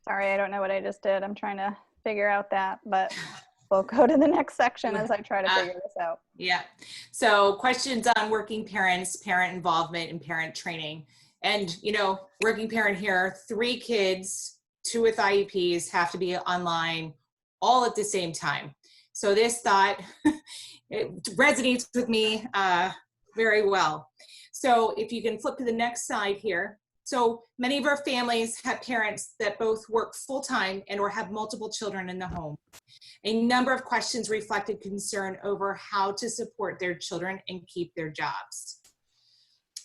Sorry, I don't know what I just did. I'm trying to figure out that, but we'll go to the next section as I try to figure this out. Yeah. So questions on working parents, parent involvement, and parent training. And, you know, working parent here, 3 kids, 2 with IEPs have to be online all at the same time. So this thought, it resonates with me very well. So if you can flip to the next slide here. So many of our families have parents that both work full-time and or have multiple children in the home. A number of questions reflected concern over how to support their children and keep their jobs.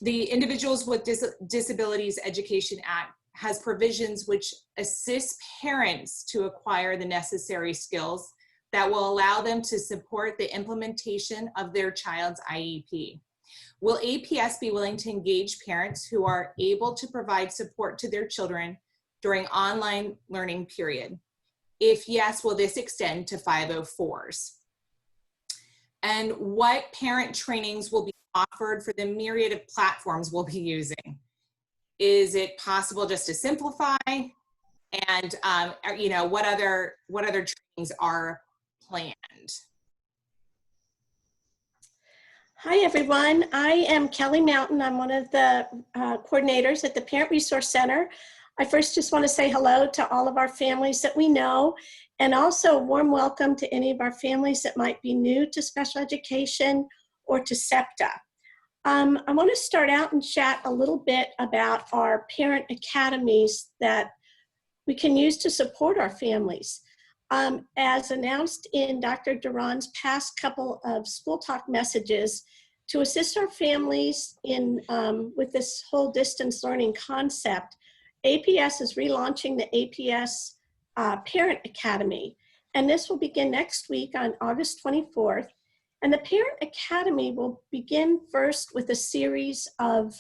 The Individuals with Disabilities Education Act has provisions which assist parents to acquire the necessary skills that will allow them to support the implementation of their child's IEP. Will APS be willing to engage parents who are able to provide support to their children during online learning period? If yes, will this extend to 504s? And what parent trainings will be offered for the myriad of platforms we'll be using? Is it possible just to simplify? And you know, what other trainings are planned? Hi, everyone. I am Kelly Mountain. I'm one of the coordinators at the Parent Resource Center. I first just want to say hello to all of our families that we know, and also a warm welcome to any of our families that might be new to special education or to SEPTA. I want to start out and chat a little bit about our parent academies that we can use to support our families. As announced in Dr. Duran's past couple of School Talk messages, to assist our families in with this whole distance learning concept, APS is relaunching the APS Parent Academy. And this will begin next week on August 24th. And the Parent Academy will begin first with a series of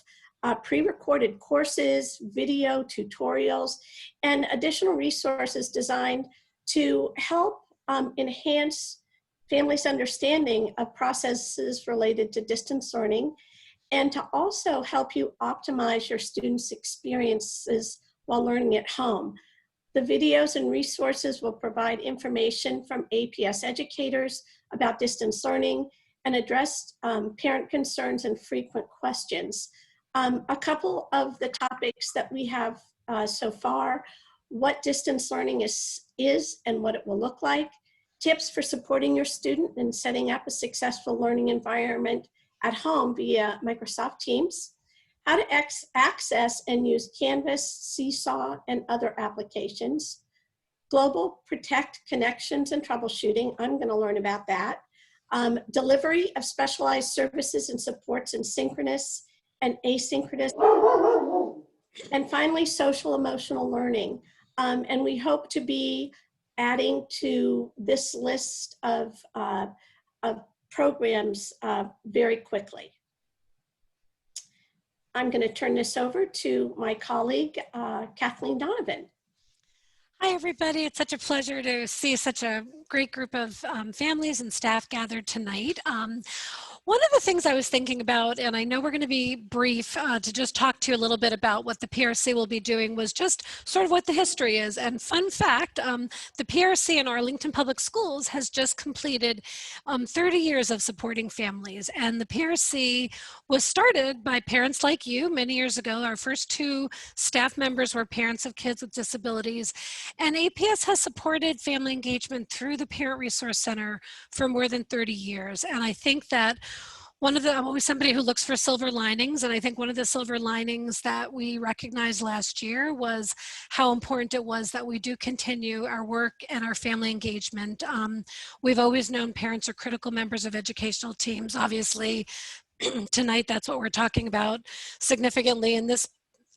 pre-recorded courses, video tutorials, and additional resources designed to help enhance families' understanding of processes related to distance learning, and to also help you optimize your students' experiences while learning at home. The videos and resources will provide information from APS educators about distance learning and address parent concerns and frequent questions. A couple of the topics that we have so far: what distance learning is and what it will look like, tips for supporting your student in setting up a successful learning environment at home via Microsoft Teams, how to access and use Canvas, Seesaw, and other applications, global protect connections and troubleshooting. I'm going to learn about that. Delivery of specialized services and supports in synchronous and asynchronous. And finally, social emotional learning. And we hope to be adding to this list of programs very quickly. I'm going to turn this over to my colleague, Kathleen Donovan. Hi, everybody. It's such a pleasure to see such a great group of families and staff gathered tonight. One of the things I was thinking about, and I know we're going to be brief to just talk to you a little bit about what the PRC will be doing, was just sort of what the history is. And fun fact, the PRC in Arlington Public Schools has just completed 30 years of supporting families. And the PRC was started by parents like you many years ago. Our first 2 staff members were parents of kids with disabilities. And APS has supported family engagement through the Parent Resource Center for more than 30 years. And I think that I'm always somebody who looks for silver linings, and I think one of the silver linings that we recognized last year was how important it was that we do continue our work and our family engagement. We've always known parents are critical members of educational teams. Obviously, tonight that's what we're talking about significantly in this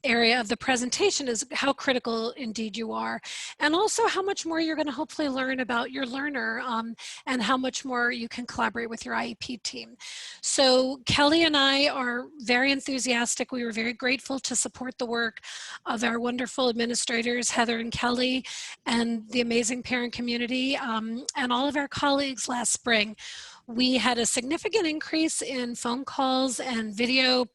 area of the presentation, is how critical indeed you are, and also how much more you're going to hopefully learn about your learner, and how much more you can collaborate with your IEP team. So Kelly and I are very enthusiastic. We were very grateful to support the work of our wonderful administrators, Heather and Kelly, and the amazing parent community, and all of our colleagues last spring. We had a significant increase in phone calls and video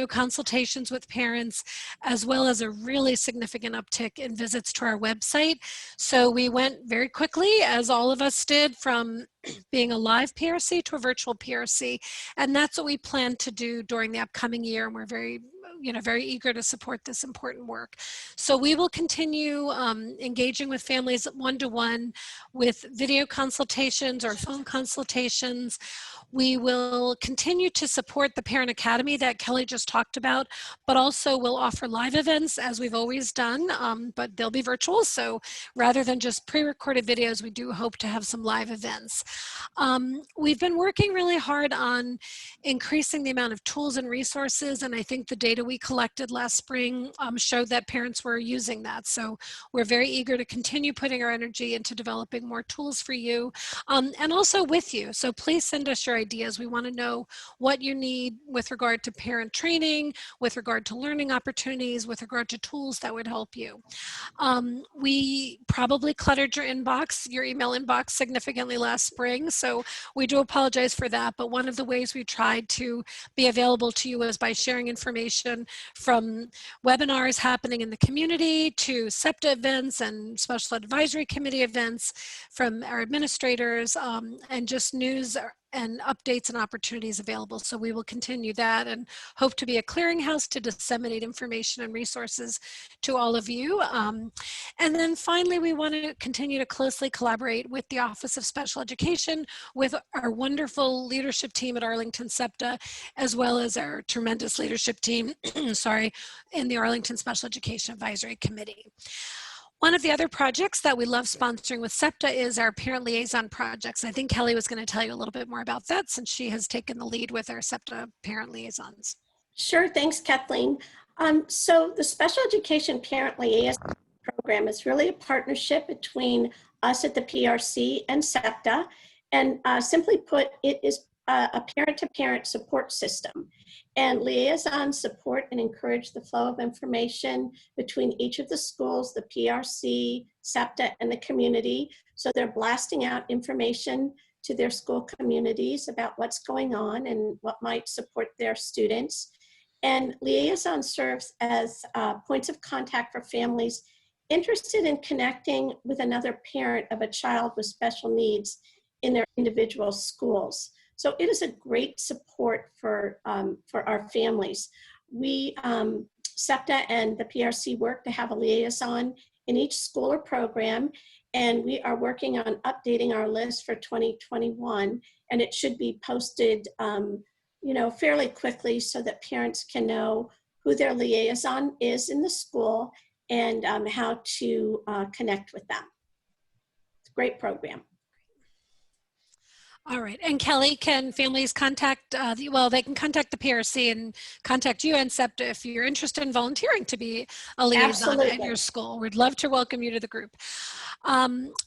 consultations with parents, as well as a really significant uptick in visits to our website. So we went very quickly, as all of us did, from being a live PRC to a virtual PRC. And that's what we plan to do during the upcoming year. And we're very eager to support this important work. So we will continue engaging with families one-to-one with video consultations or phone consultations. We will continue to support the Parent Academy that Kelly just talked about, but also we'll offer live events as we've always done, but they'll be virtual. So rather than just pre-recorded videos, we do hope to have some live events. We've been working really hard on increasing the amount of tools and resources, and I think the data we collected last spring showed that parents were using that. So we're very eager to continue putting our energy into developing more tools for you, and also with you. So please send us your ideas. We want to know what you need with regard to parent training, with regard to learning opportunities, with regard to tools that would help you. We probably cluttered your email inbox significantly last spring, so we do apologize for that. But one of the ways we tried to be available to you is by sharing information from webinars happening in the community to SEPTA events and special advisory committee events from our administrators, and just news and updates and opportunities available. So we will continue that and hope to be a clearinghouse to disseminate information and resources to all of you. And then finally, we want to continue to closely collaborate with the Office of Special Education, with our wonderful leadership team at Arlington SEPTA, as well as our tremendous leadership team, in the Arlington Special Education Advisory Committee. One of the other projects that we love sponsoring with SEPTA is our parent liaison projects. I think Kelly was going to tell you a little bit more about that, since she has taken the lead with our SEPTA parent liaisons. Sure, thanks, Kathleen. So the Special Education Parent Liaison Program is really a partnership between us at the PRC and SEPTA. And simply put, it is a parent-to-parent support system. And liaisons support and encourage the flow of information between each of the schools, the PRC, SEPTA, and the community. So they're blasting out information to their school communities about what's going on and what might support their students. And liaison serves as points of contact for families interested in connecting with another parent of a child with special needs in their individual schools. So it is a great support for our families. We, SEPTA and the PRC, work to have a liaison in each school or program, and we are working on updating our list for 2021, and it should be posted fairly quickly so that parents can know who their liaison is in the school and how to connect with them. It's a great program. All right, and Kelly, can families contact, they can contact the PRC and contact you and SEPTA if you're interested in volunteering to be a liaison at your school. We'd love to welcome you to the group.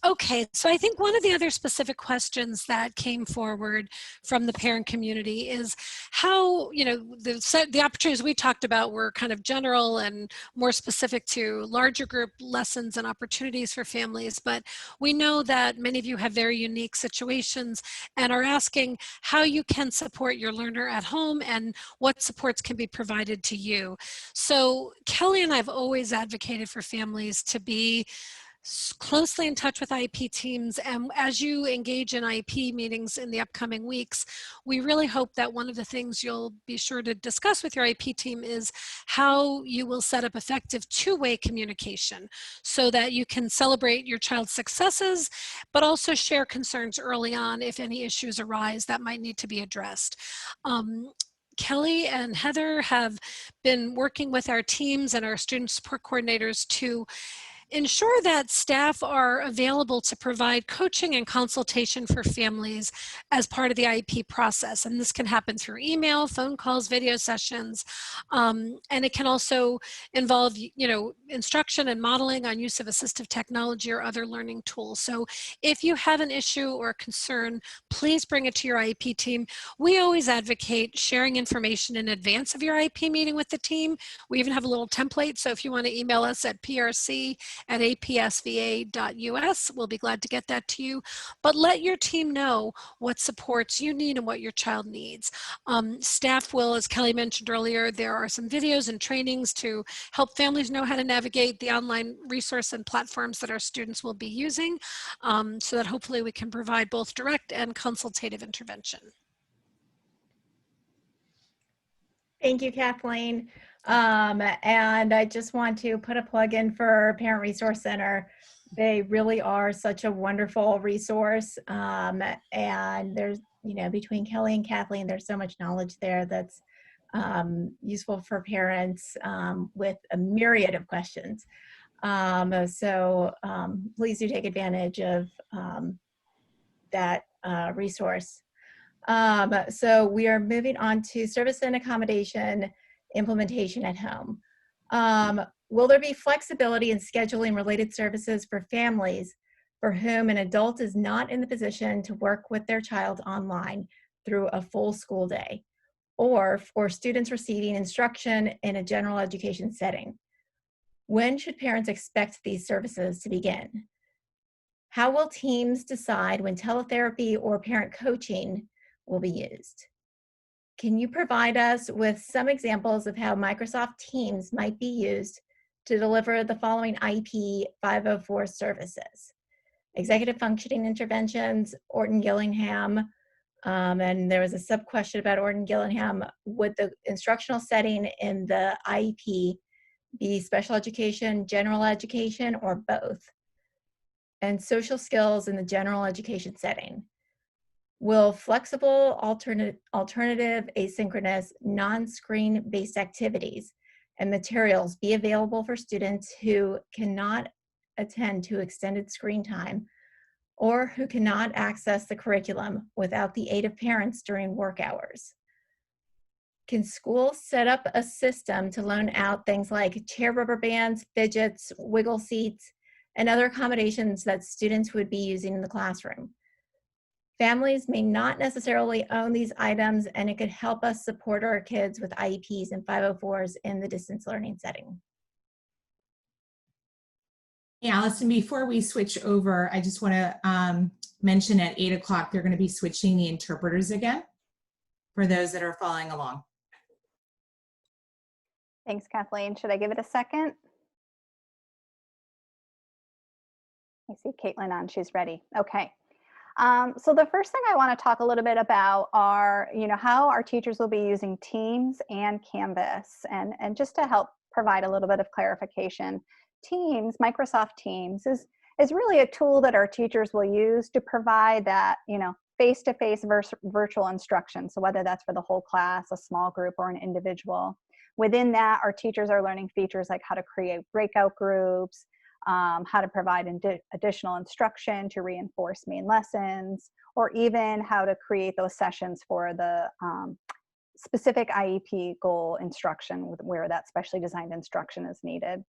Okay, so I think one of the other specific questions that came forward from the parent community is how, the opportunities we talked about were kind of general and more specific to larger group lessons and opportunities for families, but we know that many of you have very unique situations, and are asking how you can support your learner at home and what supports can be provided to you. So Kelly and I have always advocated for families to be closely in touch with IEP teams, and as you engage in IEP meetings in the upcoming weeks, we really hope that one of the things you'll be sure to discuss with your IEP team is how you will set up effective two-way communication so that you can celebrate your child's successes, but also share concerns early on if any issues arise that might need to be addressed. Kelly and Heather have been working with our teams and our student support coordinators to ensure that staff are available to provide coaching and consultation for families as part of the IEP process. And this can happen through email, phone calls, video sessions, and it can also involve, instruction and modeling on use of assistive technology or other learning tools. So if you have an issue or a concern, please bring it to your IEP team. We always advocate sharing information in advance of your IEP meeting with the team. We even have a little template, so if you want to email us at prc@apsva.us, we'll be glad to get that to you. But let your team know what supports you need and what your child needs. Staff will, as Kelly mentioned earlier, there are some videos and trainings to help families know how to navigate the online resource and platforms that our students will be using, so that hopefully we can provide both direct and consultative intervention. Thank you, Kathleen. And I just want to put a plug in for Parent Resource Center. They really are such a wonderful resource. And there's, between Kelly and Kathleen, there's so much knowledge there that's useful for parents with a myriad of questions. So please do take advantage of that resource. So we are moving on to service and accommodation implementation at home. Will there be flexibility in scheduling related services for families for whom an adult is not in the position to work with their child online through a full school day, or for students receiving instruction in a general education setting? When should parents expect these services to begin? How will teams decide when teletherapy or parent coaching will be used? Can you provide us with some examples of how Microsoft Teams might be used to deliver the following IEP 504 services? Executive functioning interventions, Orton-Gillingham, and there was a sub-question about Orton-Gillingham. Would the instructional setting in the IEP be special education, general education, or both? And social skills in the general education setting. Will flexible, alternative, asynchronous, non-screen based activities and materials be available for students who cannot attend to extended screen time or who cannot access the curriculum without the aid of parents during work hours? Can schools set up a system to loan out things like chair rubber bands, fidgets, wiggle seats, and other accommodations that students would be using in the classroom? Families may not necessarily own these items, and it could help us support our kids with IEPs and 504s in the distance learning setting. Hey, Allison, before we switch over, I just want to mention at 8 o'clock, they're going to be switching the interpreters again for those that are following along. Thanks, Kathleen. Should I give it a second? I see Caitlin on, she's ready. Okay. So the first thing I want to talk a little bit about are, how our teachers will be using Teams and Canvas, and just to help provide a little bit of clarification. Teams, Microsoft Teams, is really a tool that our teachers will use to provide that, face-to-face virtual instruction. So whether that's for the whole class, a small group, or an individual. Within that, our teachers are learning features like how to create breakout groups, how to provide additional instruction to reinforce main lessons, or even how to create those sessions for the specific IEP goal instruction where that specially designed instruction is needed.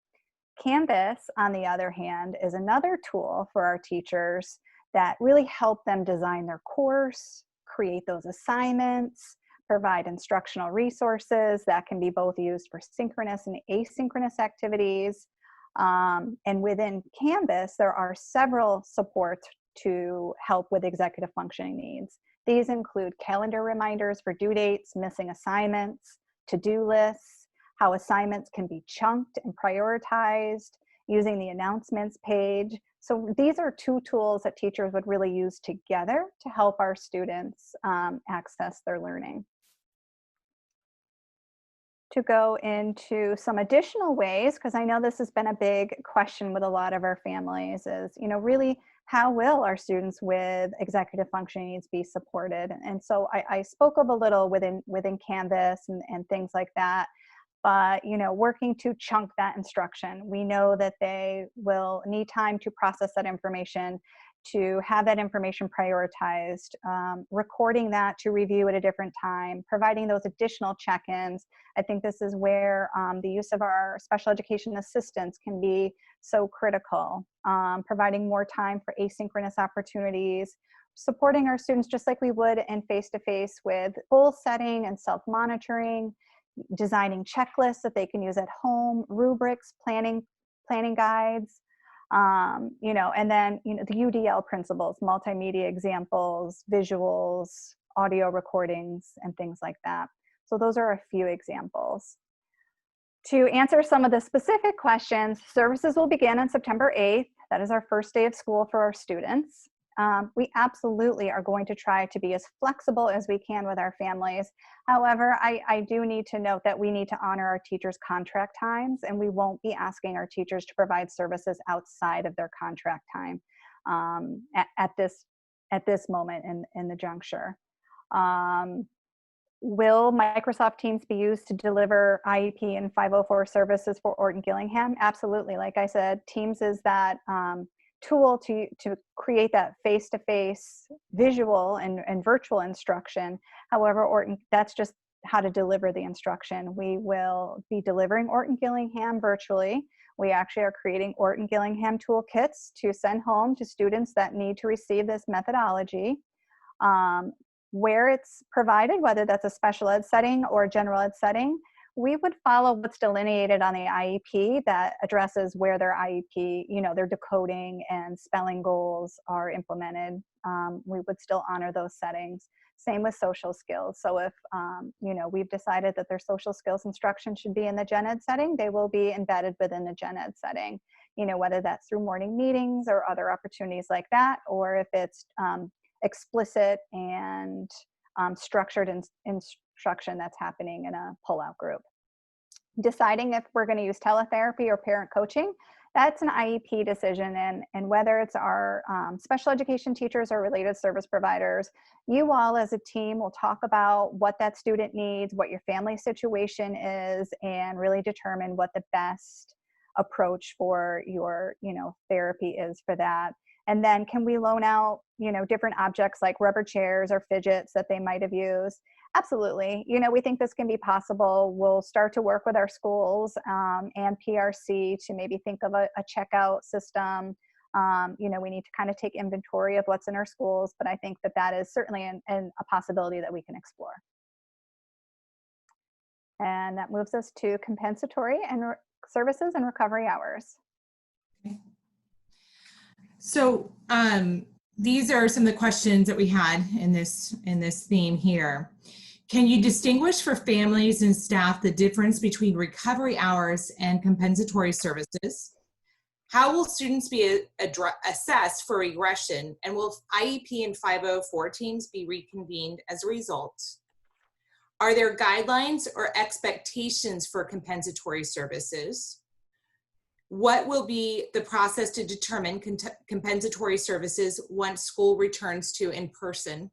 Canvas, on the other hand, is another tool for our teachers that really help them design their course, create those assignments, provide instructional resources that can be both used for synchronous and asynchronous activities. And within Canvas, there are several supports to help with executive functioning needs. These include calendar reminders for due dates, missing assignments, to-do lists, how assignments can be chunked and prioritized, using the announcements page. So these are 2 tools that teachers would really use together to help our students access their learning. To go into some additional ways, because I know this has been a big question with a lot of our families, is, really how will our students with executive functioning needs be supported? And so I spoke of a little within Canvas and things like that. But, working to chunk that instruction. We know that they will need time to process that information, to have that information prioritized, recording that to review at a different time, providing those additional check-ins. I think this is where the use of our special education assistants can be so critical, providing more time for asynchronous opportunities, supporting our students just like we would in face-to-face with goal setting and self-monitoring, designing checklists that they can use at home, rubrics, planning guides, and then, the UDL principles, multimedia examples, visuals, audio recordings, and things like that. So those are a few examples. To answer some of the specific questions, services will begin on September 8th. That is our first day of school for our students. We absolutely are going to try to be as flexible as we can with our families. However, I do need to note that we need to honor our teachers' contract times, and we won't be asking our teachers to provide services outside of their contract time at this moment in the juncture. Will Microsoft Teams be used to deliver IEP and 504 services for Orton Gillingham? Absolutely. Like I said, Teams is that tool to create that face-to-face visual and virtual instruction. However, Orton, that's just how to deliver the instruction. We will be delivering Orton Gillingham virtually. We actually are creating Orton Gillingham toolkits to send home to students that need to receive this methodology. Where it's provided, whether that's a special ed setting or a general ed setting, we would follow what's delineated on the IEP that addresses where their IEP, their decoding and spelling goals are implemented. We would still honor those settings. Same with social skills. So if, we've decided that their social skills instruction should be in the gen ed setting, they will be embedded within the gen ed setting, whether that's through morning meetings or other opportunities like that, or if it's explicit and structured instruction that's happening in a pull-out group. Deciding if we're going to use teletherapy or parent coaching, that's an IEP decision, and whether it's our special education teachers or related service providers, you all as a team will talk about what that student needs, what your family situation is, and really determine what the best approach for your therapy is for that. And then can we loan out different objects like rubber chairs or fidgets that they might have used? Absolutely. We think this can be possible. We'll start to work with our schools and PRC to maybe think of a checkout system. We need to kind of take inventory of what's in our schools, but I think that is certainly a possibility that we can explore. And that moves us to compensatory and services and recovery hours. Okay. So these are some of the questions that we had in this theme here. Can you distinguish for families and staff the difference between recovery hours and compensatory services? How will students be assessed for regression, and will IEP and 504 teams be reconvened as a result? Are there guidelines or expectations for compensatory services? What will be the process to determine compensatory services once school returns to in-person?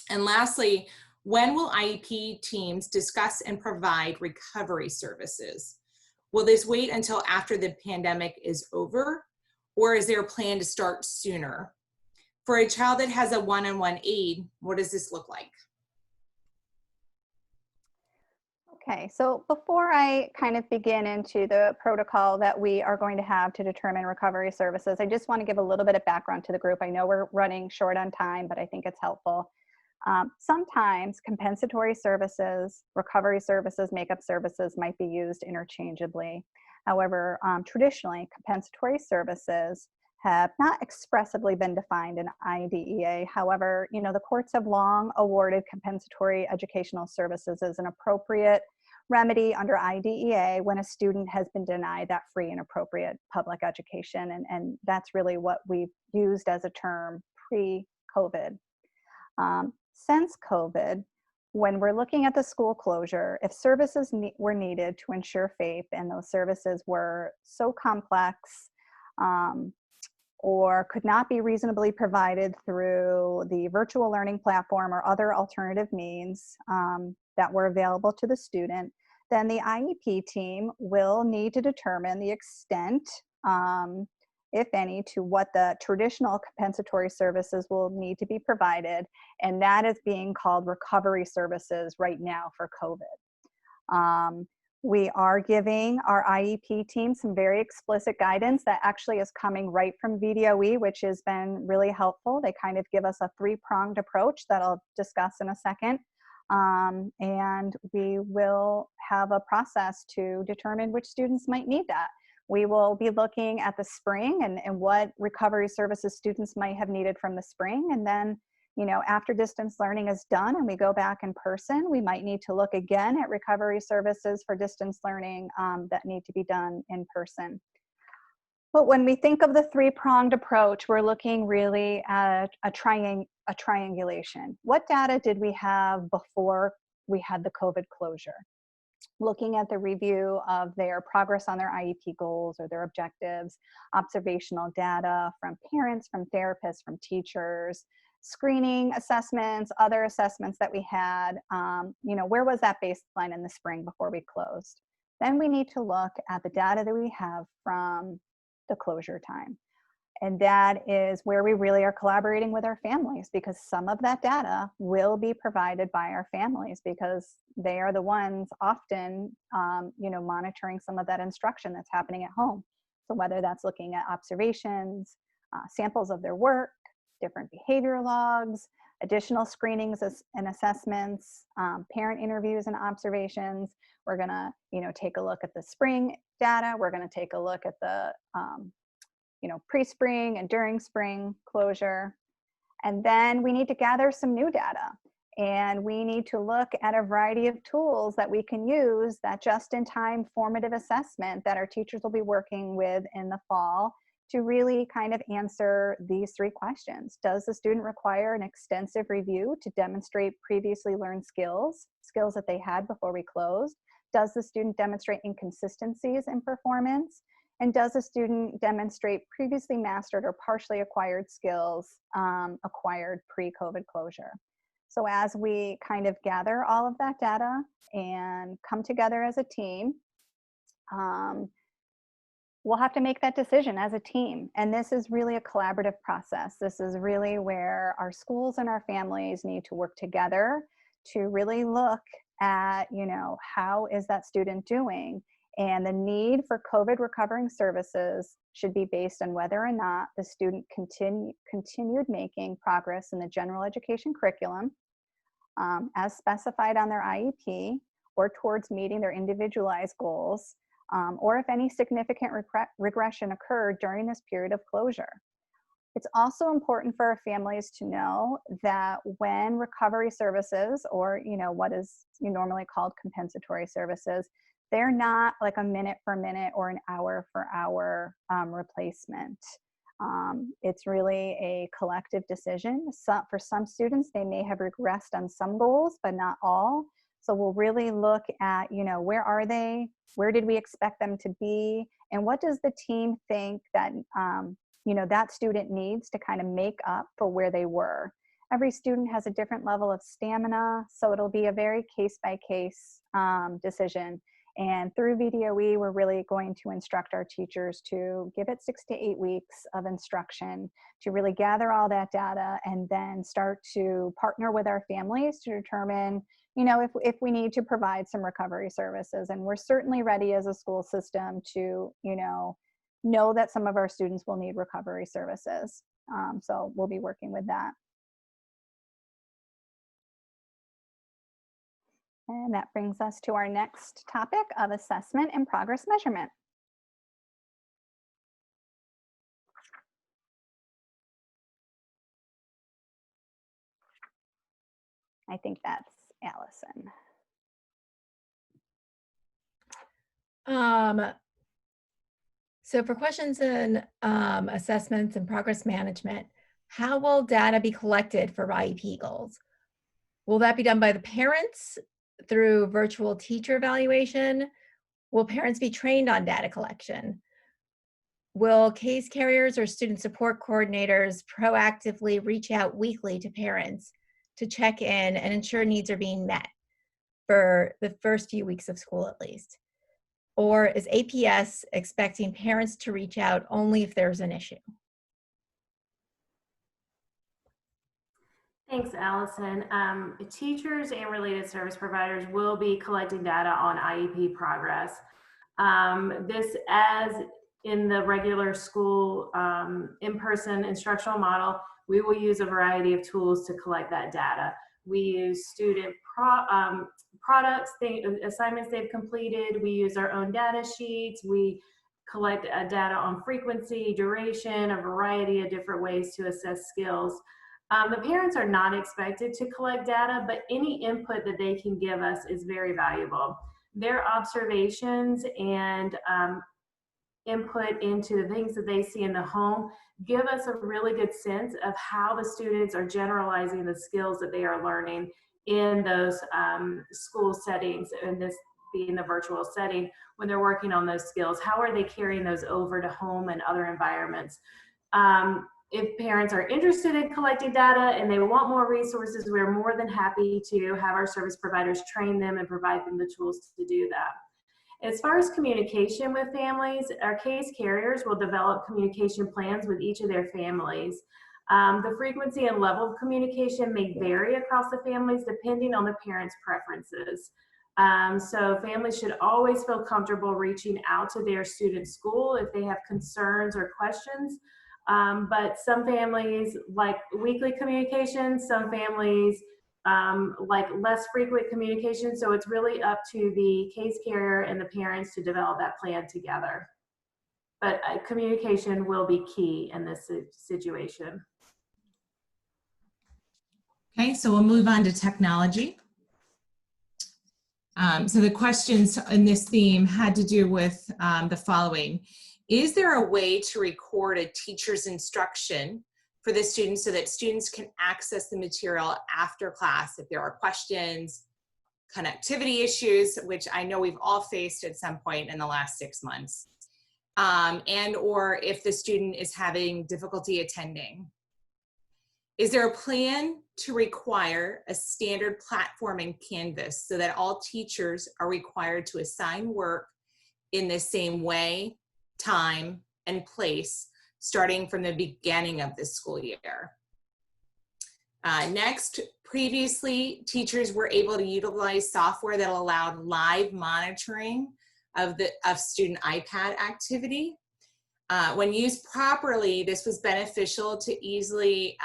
And lastly, when will IEP teams discuss and provide recovery services? Will this wait until after the pandemic is over, or is there a plan to start sooner? For a child that has a one-on-one aid, what does this look like? Okay, so before I kind of begin into the protocol that we are going to have to determine recovery services, I just want to give a little bit of background to the group. I know we're running short on time, but I think it's helpful. Sometimes compensatory services, recovery services, makeup services might be used interchangeably. However, traditionally, compensatory services have not expressively been defined in IDEA. However, the courts have long awarded compensatory educational services as an appropriate remedy under IDEA when a student has been denied that free and appropriate public education. And that's really what we've used as a term pre-COVID. Since COVID, when we're looking at the school closure, if services were needed to ensure faith and those services were so complex or could not be reasonably provided through the virtual learning platform or other alternative means that were available to the student, then the IEP team will need to determine the extent, if any, to what the traditional compensatory services will need to be provided. And that is being called recovery services right now for COVID. We are giving our IEP team some very explicit guidance that actually is coming right from VDOE, which has been really helpful. They kind of give us a three-pronged approach that I'll discuss in a second. And we will have a process to determine which students might need that. We will be looking at the spring and what recovery services students might have needed from the spring. And then, after distance learning is done and we go back in person, we might need to look again at recovery services for distance learning that need to be done in person. But when we think of the three-pronged approach, we're looking really at a triangulation. What data did we have before we had the COVID closure? Looking at the review of their progress on their IEP goals or their objectives, observational data from parents, from therapists, from teachers, screening assessments, other assessments that we had, where was that baseline in the spring before we closed? Then we need to look at the data that we have from the closure time. And that is where we really are collaborating with our families, because some of that data will be provided by our families because they are the ones often, monitoring some of that instruction that's happening at home. So whether that's looking at observations, samples of their work, different behavior logs, additional screenings and assessments, parent interviews and observations. We're gonna, take a look at the spring data. We're gonna take a look at the pre-spring and during spring closure. And then we need to gather some new data. And we need to look at a variety of tools that we can use, that just-in-time formative assessment that our teachers will be working with in the fall to really kind of answer these three questions. Does the student require an extensive review to demonstrate previously learned skills that they had before we closed? Does the student demonstrate inconsistencies in performance? And does the student demonstrate previously mastered or partially acquired skills acquired pre-COVID closure? So as we kind of gather all of that data and come together as a team, we'll have to make that decision as a team. And this is really a collaborative process. This is really where our schools and our families need to work together to really look at, how is that student doing? And the need for COVID recovering services should be based on whether or not the student continued making progress in the general education curriculum as specified on their IEP, or towards meeting their individualized goals, or if any significant regression occurred during this period of closure. It's also important for our families to know that when recovery services, or what is normally called compensatory services, they're not like a minute for minute or an hour for hour replacement. It's really a collective decision. For some students, they may have regressed on some goals, but not all. So we'll really look at, where are they? Where did we expect them to be? And what does the team think that, that student needs to kind of make up for where they were? Every student has a different level of stamina, so it'll be a very case-by-case decision. And through VDOE, we're really going to instruct our teachers to give it 6 to 8 weeks of instruction to really gather all that data and then start to partner with our families to determine, if we need to provide some recovery services. And we're certainly ready as a school system to, know that some of our students will need recovery services. So we'll be working with that. And that brings us to our next topic of assessment and progress measurement. I think that's Allison. So for questions in assessments and progress management, how will data be collected for IEP goals? Will that be done by the parents through virtual teacher evaluation? Will parents be trained on data collection? Will case carriers or student support coordinators proactively reach out weekly to parents to check in and ensure needs are being met for the first few weeks of school at least? Or is APS expecting parents to reach out only if there's an issue? Thanks, Allison. Teachers and related service providers will be collecting data on IEP progress. This, as in the regular school in-person instructional model, we will use a variety of tools to collect that data. We use student products, assignments they've completed. We use our own data sheets. We collect data on frequency, duration, a variety of different ways to assess skills. The parents are not expected to collect data, but any input that they can give us is very valuable. Their observations and input into the things that they see in the home give us a really good sense of how the students are generalizing the skills that they are learning in those school settings, and this being the virtual setting, when they're working on those skills. How are they carrying those over to home and other environments? If parents are interested in collecting data and they want more resources, we're more than happy to have our service providers train them and provide them the tools to do that. As far as communication with families, our case carriers will develop communication plans with each of their families. The frequency and level of communication may vary across the families depending on the parents' preferences. So families should always feel comfortable reaching out to their student school if they have concerns or questions. But some families like weekly communication, some families like less frequent communication. So it's really up to the case carrier and the parents to develop that plan together. But communication will be key in this situation. Okay, so we'll move on to technology. So the questions in this theme had to do with the following. Is there a way to record a teacher's instruction for the students so that students can access the material after class if there are questions, connectivity issues, which I know we've all faced at some point in the last 6 months, and or if the student is having difficulty attending? Is there a plan to require a standard platform in Canvas so that all teachers are required to assign work in the same way, time, and place, starting from the beginning of the school year? Next, previously, teachers were able to utilize software that allowed live monitoring of student iPad activity. When used properly, this was beneficial to an easily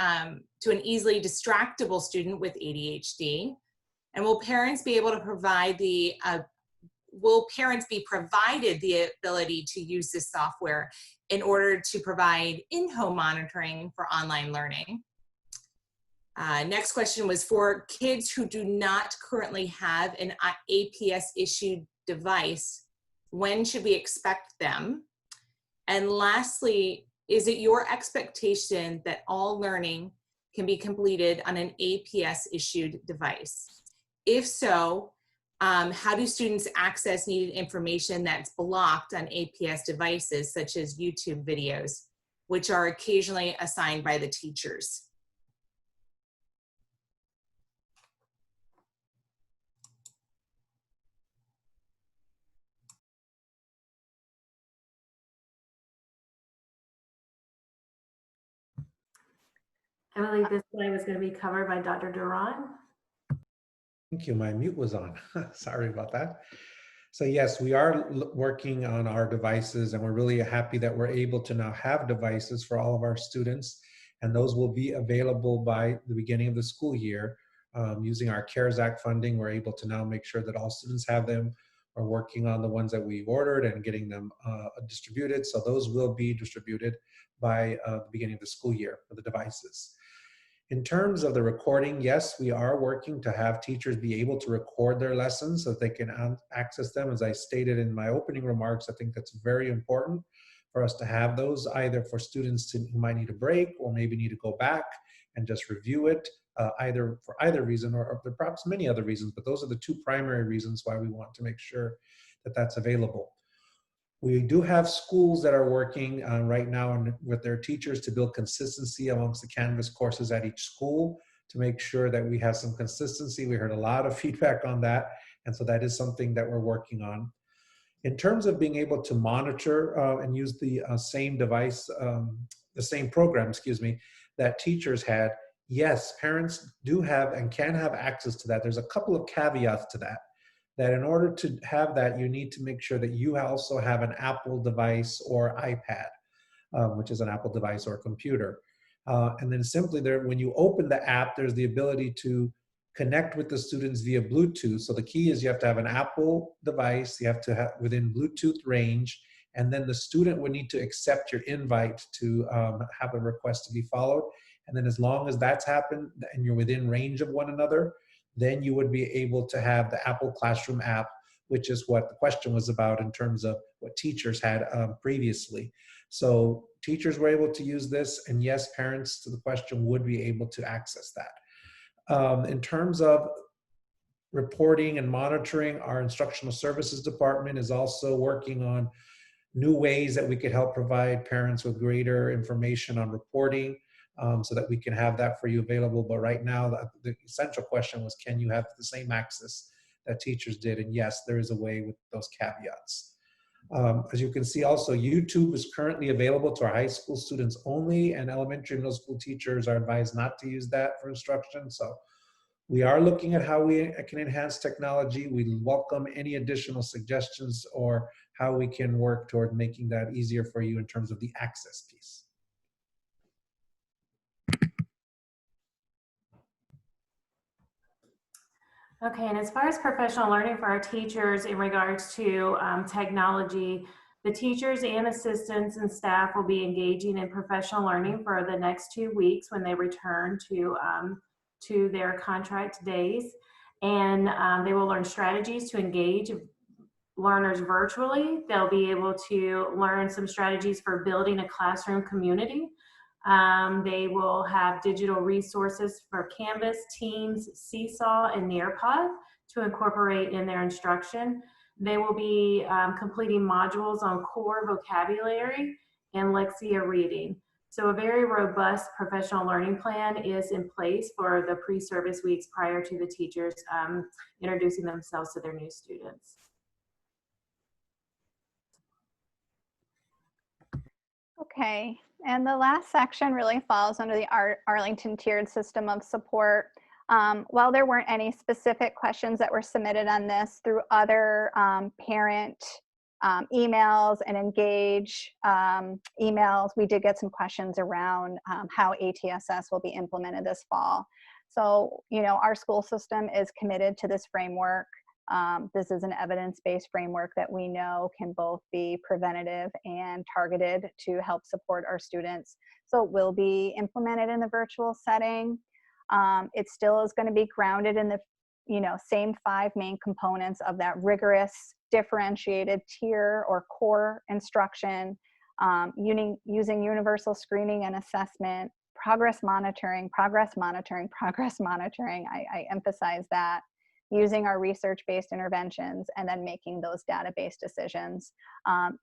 distractible student with ADHD. And will parents be provided the ability to use this software in order to provide in-home monitoring for online learning? Next question was, for kids who do not currently have an APS issued device, when should we expect them? And lastly, is it your expectation that all learning can be completed on an APS issued device? If so, how do students access needed information that's blocked on APS devices, such as YouTube videos, which are occasionally assigned by the teachers? I believe this slide was going to be covered by Dr. Duran. Thank you. My mute was on. Sorry about that. So yes, we are working on our devices, and we're really happy that we're able to now have devices for all of our students, and those will be available by the beginning of the school year. Using our CARES Act funding, we're able to now make sure that all students have them. We're working on the ones that we've ordered and getting them distributed. So those will be distributed by the beginning of the school year for the devices. In terms of the recording, yes, we are working to have teachers be able to record their lessons so that they can access them. As I stated in my opening remarks, I think that's very important for us to have those, either for students who might need a break or maybe need to go back and just review it, either for either reason or perhaps many other reasons, but those are the two primary reasons why we want to make sure that that's available. We do have schools that are working right now with their teachers to build consistency amongst the Canvas courses at each school to make sure that we have some consistency. We heard a lot of feedback on that, and so that is something that we're working on. In terms of being able to monitor and use the same device, the same program, excuse me, that teachers had, yes, parents do have and can have access to that. There's a couple of caveats to that. That in order to have that, you need to make sure that you also have an Apple device or iPad, which is an Apple device or computer. And then simply there, when you open the app, there's the ability to connect with the students via Bluetooth. So the key is you have to have an Apple device, you have to have within Bluetooth range, and then the student would need to accept your invite to have a request to be followed. And then as long as that's happened and you're within range of one another, then you would be able to have the Apple Classroom app, which is what the question was about in terms of what teachers had previously. So teachers were able to use this, and yes, parents, to the question, would be able to access that. In terms of reporting and monitoring, our instructional services department is also working on new ways that we could help provide parents with greater information on reporting. So that we can have that for you available. But right now, the essential question was, can you have the same access that teachers did? And yes, there is a way with those caveats. As you can see also, YouTube is currently available to our high school students only, and elementary and middle school teachers are advised not to use that for instruction. So we are looking at how we can enhance technology. We welcome any additional suggestions or how we can work toward making that easier for you in terms of the access piece. Okay, and as far as professional learning for our teachers in regards to technology, the teachers and assistants and staff will be engaging in professional learning for the next 2 weeks when they return to their contract days. And they will learn strategies to engage learners virtually. They'll be able to learn some strategies for building a classroom community. They will have digital resources for Canvas, Teams, Seesaw, and Nearpod to incorporate in their instruction. They will be completing modules on core vocabulary and Lexia reading. So a very robust professional learning plan is in place for the pre-service weeks prior to the teachers introducing themselves to their new students. Okay, and the last section really falls under the Arlington tiered system of support. While there weren't any specific questions that were submitted on this through other parent emails and Engage emails, we did get some questions around how ATSS will be implemented this fall. So, you know, our school system is committed to this framework. This is an evidence-based framework that we know can both be preventative and targeted to help support our students. So it will be implemented in the virtual setting. It still is going to be grounded in the, you know, same 5 main components of that rigorous, differentiated tier or core instruction, using universal screening and assessment, progress monitoring. I emphasize that. Using our research-based interventions, and then making those data-based decisions.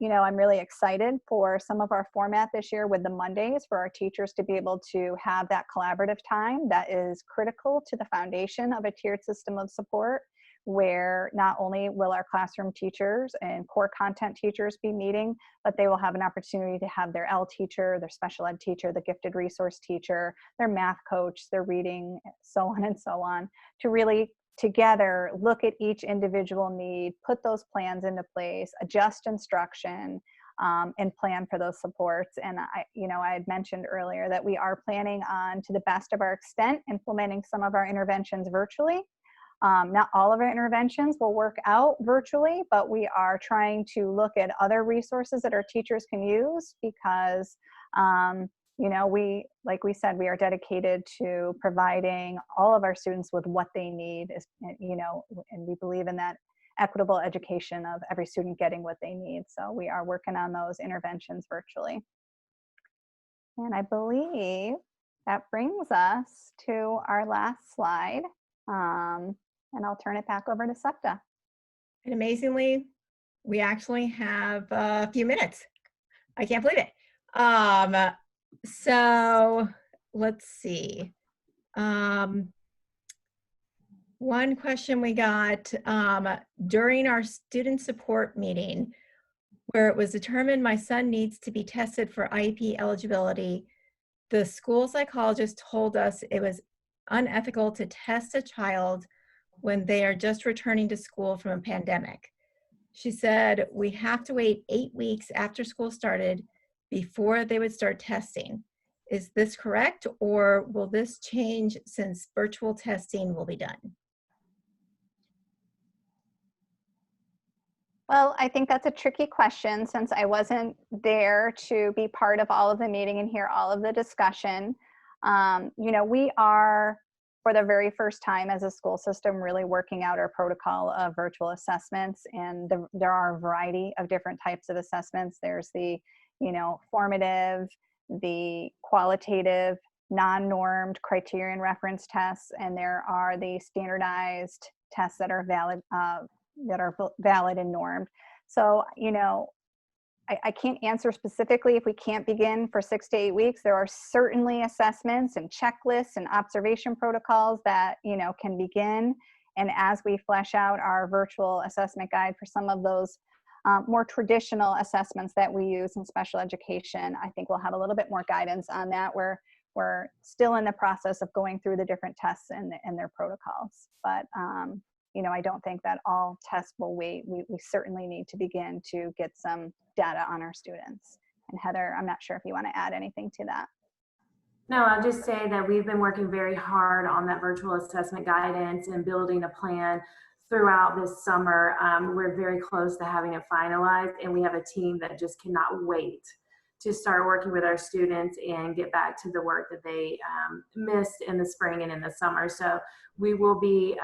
You know, I'm really excited for some of our format this year with the Mondays for our teachers to be able to have that collaborative time that is critical to the foundation of a tiered system of support, where not only will our classroom teachers and core content teachers be meeting, but they will have an opportunity to have their L teacher, their special ed teacher, the gifted resource teacher, their math coach, their reading, so on and so on, to really together look at each individual need, put those plans into place, adjust instruction, and plan for those supports. And I had mentioned earlier that we are planning on, to the best of our extent, implementing some of our interventions virtually. Not all of our interventions will work out virtually, but we are trying to look at other resources that our teachers can use, because you know, like we said, we are dedicated to providing all of our students with what they need, you know, and we believe in that equitable education of every student getting what they need. So we are working on those interventions virtually. And I believe that brings us to our last slide. And I'll turn it back over to Septa. And amazingly, we actually have a few minutes. I can't believe it. So let's see. One question we got during our student support meeting, where it was determined my son needs to be tested for IEP eligibility, the school psychologist told us it was unethical to test a child when they are just returning to school from a pandemic. She said, we have to wait 8 weeks after school started before they would start testing. Is this correct, or will this change since virtual testing will be done? Well, I think that's a tricky question since I wasn't there to be part of all of the meeting and hear all of the discussion. You know, we are, for the very first time as a school system, really working out our protocol of virtual assessments. And there are a variety of different types of assessments. There's the, you know, formative, the qualitative, non-normed criterion reference tests, and there are the standardized tests that are valid and normed. So, you know, I can't answer specifically if we can't begin for 6 to 8 weeks. There are certainly assessments and checklists and observation protocols that, you know, can begin. And as we flesh out our virtual assessment guide for some of those more traditional assessments that we use in special education, I think we'll have a little bit more guidance on that. We're still in the process of going through the different tests and their protocols. But you know, I don't think that all tests will wait. We certainly need to begin to get some data on our students. And Heather, I'm not sure if you want to add anything to that. No, I'll just say that we've been working very hard on that virtual assessment guidance and building a plan throughout this summer. We're very close to having it finalized, and we have a team that just cannot wait to start working with our students and get back to the work that they missed in the spring and in the summer. So we will be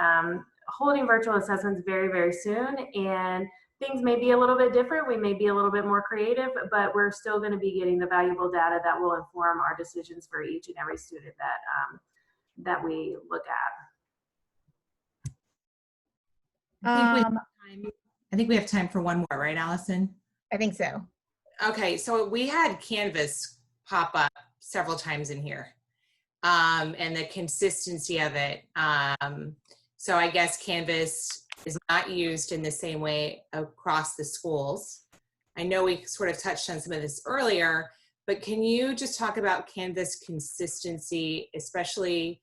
holding virtual assessments very, very soon, and things may be a little bit different. We may be a little bit more creative, but we're still going to be getting the valuable data that will inform our decisions for each and every student that we look at. I think we have time for one more, right, Allison? I think so. Okay, so we had Canvas pop up several times in here, and the consistency of it. So I guess Canvas is not used in the same way across the schools. I know we sort of touched on some of this earlier, but can you just talk about Canvas consistency, especially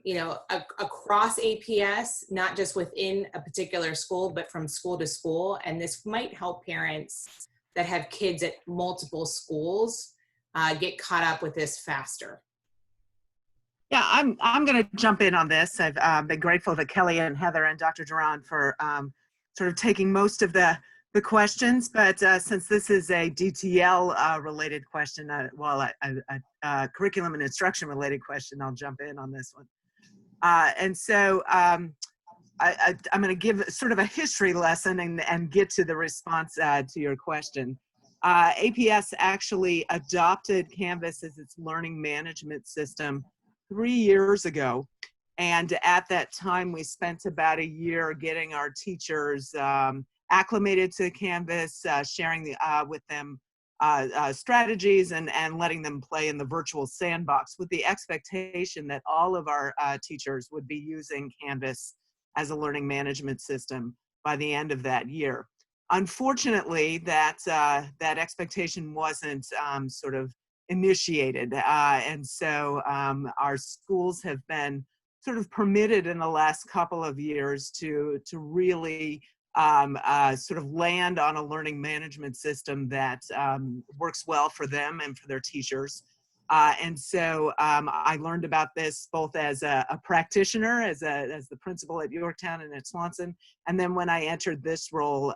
you know, across APS, not just within a particular school, but from school to school? And this might help parents that have kids at multiple schools get caught up with this faster. Yeah, I'm going to jump in on this. I've been grateful to Kelly and Heather and Dr. Duran for sort of taking most of the questions, but since this is a DTL related question, well, a curriculum and instruction related question, I'll jump in on this one. And so I'm going to give sort of a history lesson and get to the response to your question. APS actually adopted Canvas as its learning management system 3 years ago. And at that time, we spent about a year getting our teachers acclimated to Canvas, sharing with them strategies and letting them play in the virtual sandbox with the expectation that all of our teachers would be using Canvas as a learning management system by the end of that year. Unfortunately, that expectation wasn't sort of initiated. And so our schools have been sort of permitted in the last couple of years to really sort of land on a learning management system that works well for them and for their teachers. And so I learned about this both as a practitioner, as the principal at Yorktown and at Swanson, and then when I entered this role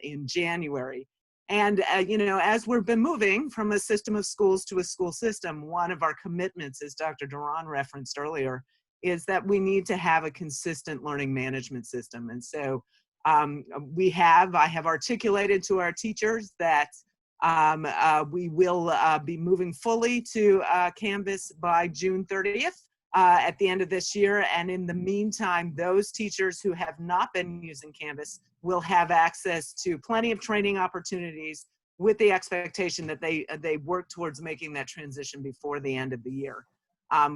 in January. And, you know, as we've been moving from a system of schools to a school system, one of our commitments, as Dr. Duran referenced earlier, is that we need to have a consistent learning management system. And so I have articulated to our teachers that we will be moving fully to Canvas by June 30th at the end of this year. And in the meantime, those teachers who have not been using Canvas will have access to plenty of training opportunities with the expectation that they work towards making that transition before the end of the year.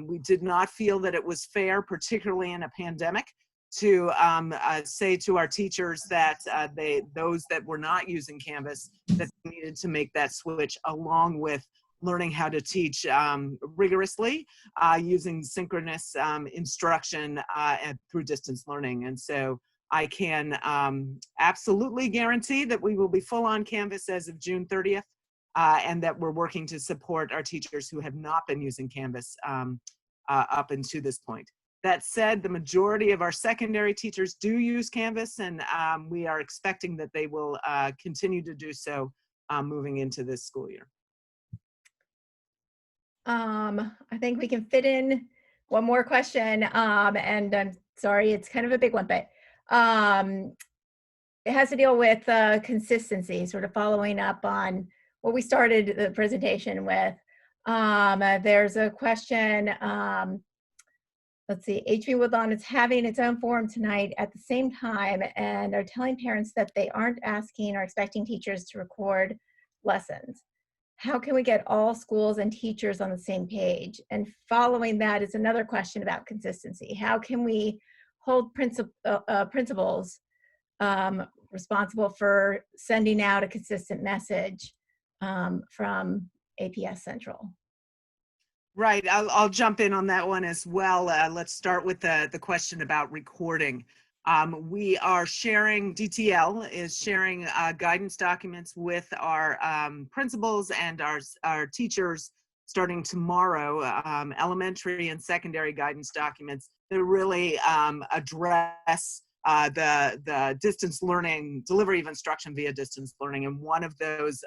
We did not feel that it was fair, particularly in a pandemic, to say to our teachers that those that were not using Canvas, that they needed to make that switch along with learning how to teach rigorously using synchronous instruction through distance learning. And so I can absolutely guarantee that we will be full on Canvas as of June 30th, and that we're working to support our teachers who have not been using Canvas up until this point. That said, the majority of our secondary teachers do use Canvas, and we are expecting that they will continue to do so moving into this school year. I think we can fit in one more question, and I'm sorry, it's kind of a big one, but it has to deal with consistency, sort of following up on what we started the presentation with. There's a question, let's see, HB Woodlawn is having its own forum tonight at the same time and are telling parents that they aren't asking or expecting teachers to record lessons. How can we get all schools and teachers on the same page? And following that is another question about consistency. How can we hold principals responsible for sending out a consistent message from APS Central? Right, I'll jump in on that one as well. Let's start with the question about recording. We are sharing, DTL is sharing guidance documents with our principals and our teachers starting tomorrow, elementary and secondary guidance documents that really address the distance learning, delivery of instruction via distance learning. And one of those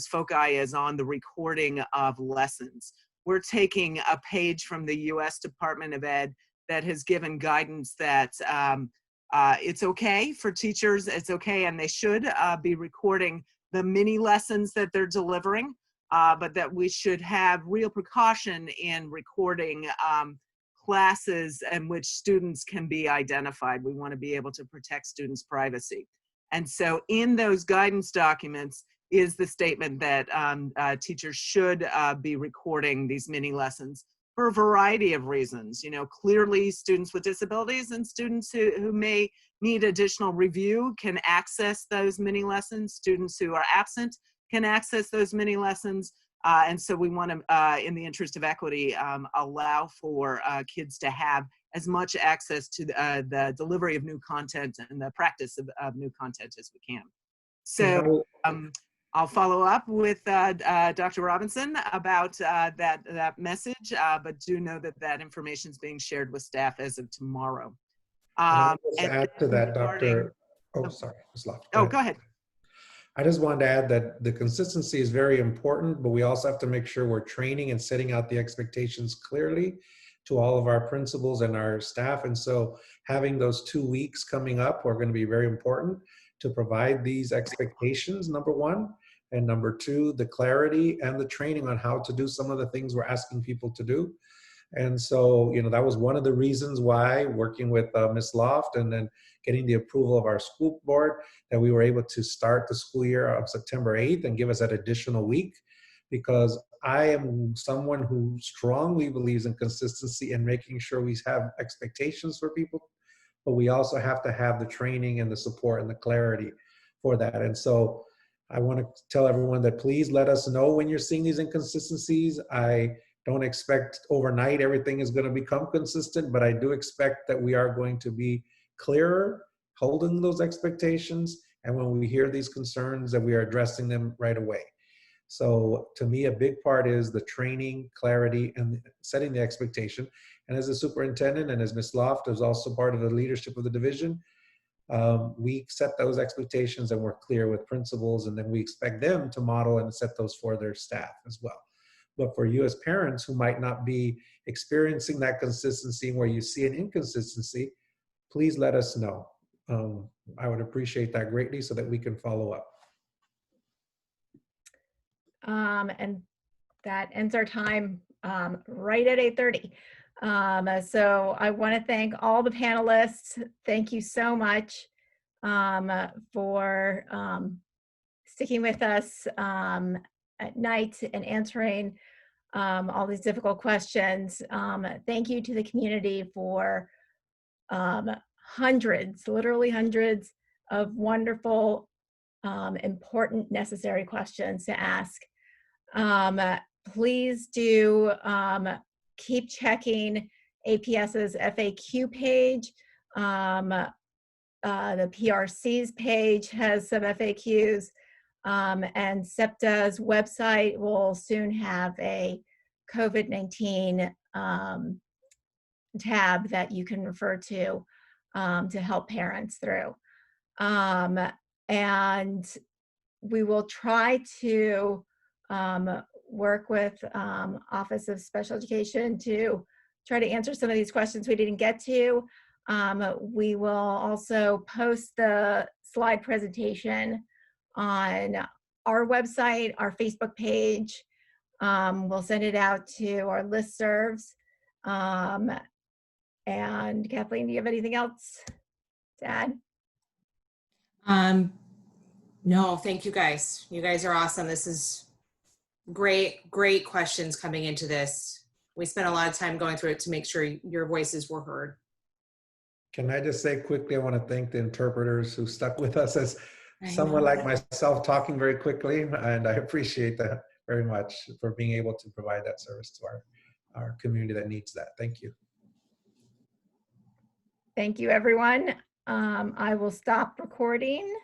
foci is on the recording of lessons. We're taking a page from the U.S. Department of Ed that has given guidance that it's okay for teachers, it's okay, and they should be recording the mini lessons that they're delivering, but that we should have real precaution in recording classes in which students can be identified. We want to be able to protect students' privacy. And so in those guidance documents is the statement that teachers should be recording these mini lessons for a variety of reasons. You know, clearly students with disabilities and students who may need additional review can access those mini lessons. Students who are absent can access those mini lessons. And so we want to, in the interest of equity, allow for kids to have as much access to the delivery of new content and the practice of new content as we can. So I'll follow up with Dr. Robinson about that message, but do know that that information is being shared with staff as of tomorrow. And add to that, Dr. Oh, sorry, Ms. Loft. Oh, go ahead. I just wanted to add that the consistency is very important, but we also have to make sure we're training and setting out the expectations clearly to all of our principals and our staff. And so having those 2 weeks coming up are going to be very important to provide these expectations, number one. And number two, the clarity and the training on how to do some of the things we're asking people to do. And so, you know, that was one of the reasons why, working with Ms. Loft and then getting the approval of our school board, that we were able to start the school year on September 8th and give us that additional week, because I am someone who strongly believes in consistency and making sure we have expectations for people, but we also have to have the training and the support and the clarity for that. And so I want to tell everyone that please let us know when you're seeing these inconsistencies. I don't expect overnight everything is going to become consistent, but I do expect that we are going to be clearer, holding those expectations, and when we hear these concerns, that we are addressing them right away. So to me, a big part is the training, clarity, and setting the expectation. And as a superintendent and as Ms. Loft is also part of the leadership of the division, we set those expectations and we're clear with principals, and then we expect them to model and set those for their staff as well. But for you as parents who might not be experiencing that consistency where you see an inconsistency, please let us know. I would appreciate that greatly so that we can follow up. And that ends our time right at 8:30. So I want to thank all the panelists. Thank you so much for sticking with us at night and answering all these difficult questions. Thank you to the community for hundreds, literally hundreds of wonderful, important, necessary questions to ask. Please do keep checking APS's FAQ page. The PRC's page has some FAQs, and SEPTA's website will soon have a COVID-19 tab that you can refer to help parents through. And we will try to work with Office of Special Education to try to answer some of these questions we didn't get to. We will also post the slide presentation on our website, our Facebook page. We'll send it out to our listservs. And Kathleen, do you have anything else to add? No, thank you guys. You guys are awesome. This is great questions coming into this. We spent a lot of time going through it to make sure your voices were heard. Can I just say quickly, I want to thank the interpreters who stuck with us as I someone know. like myself talking very quickly, and I appreciate that very much for being able to provide that service to our community that needs that. Thank you. Thank you, everyone. I will stop recording.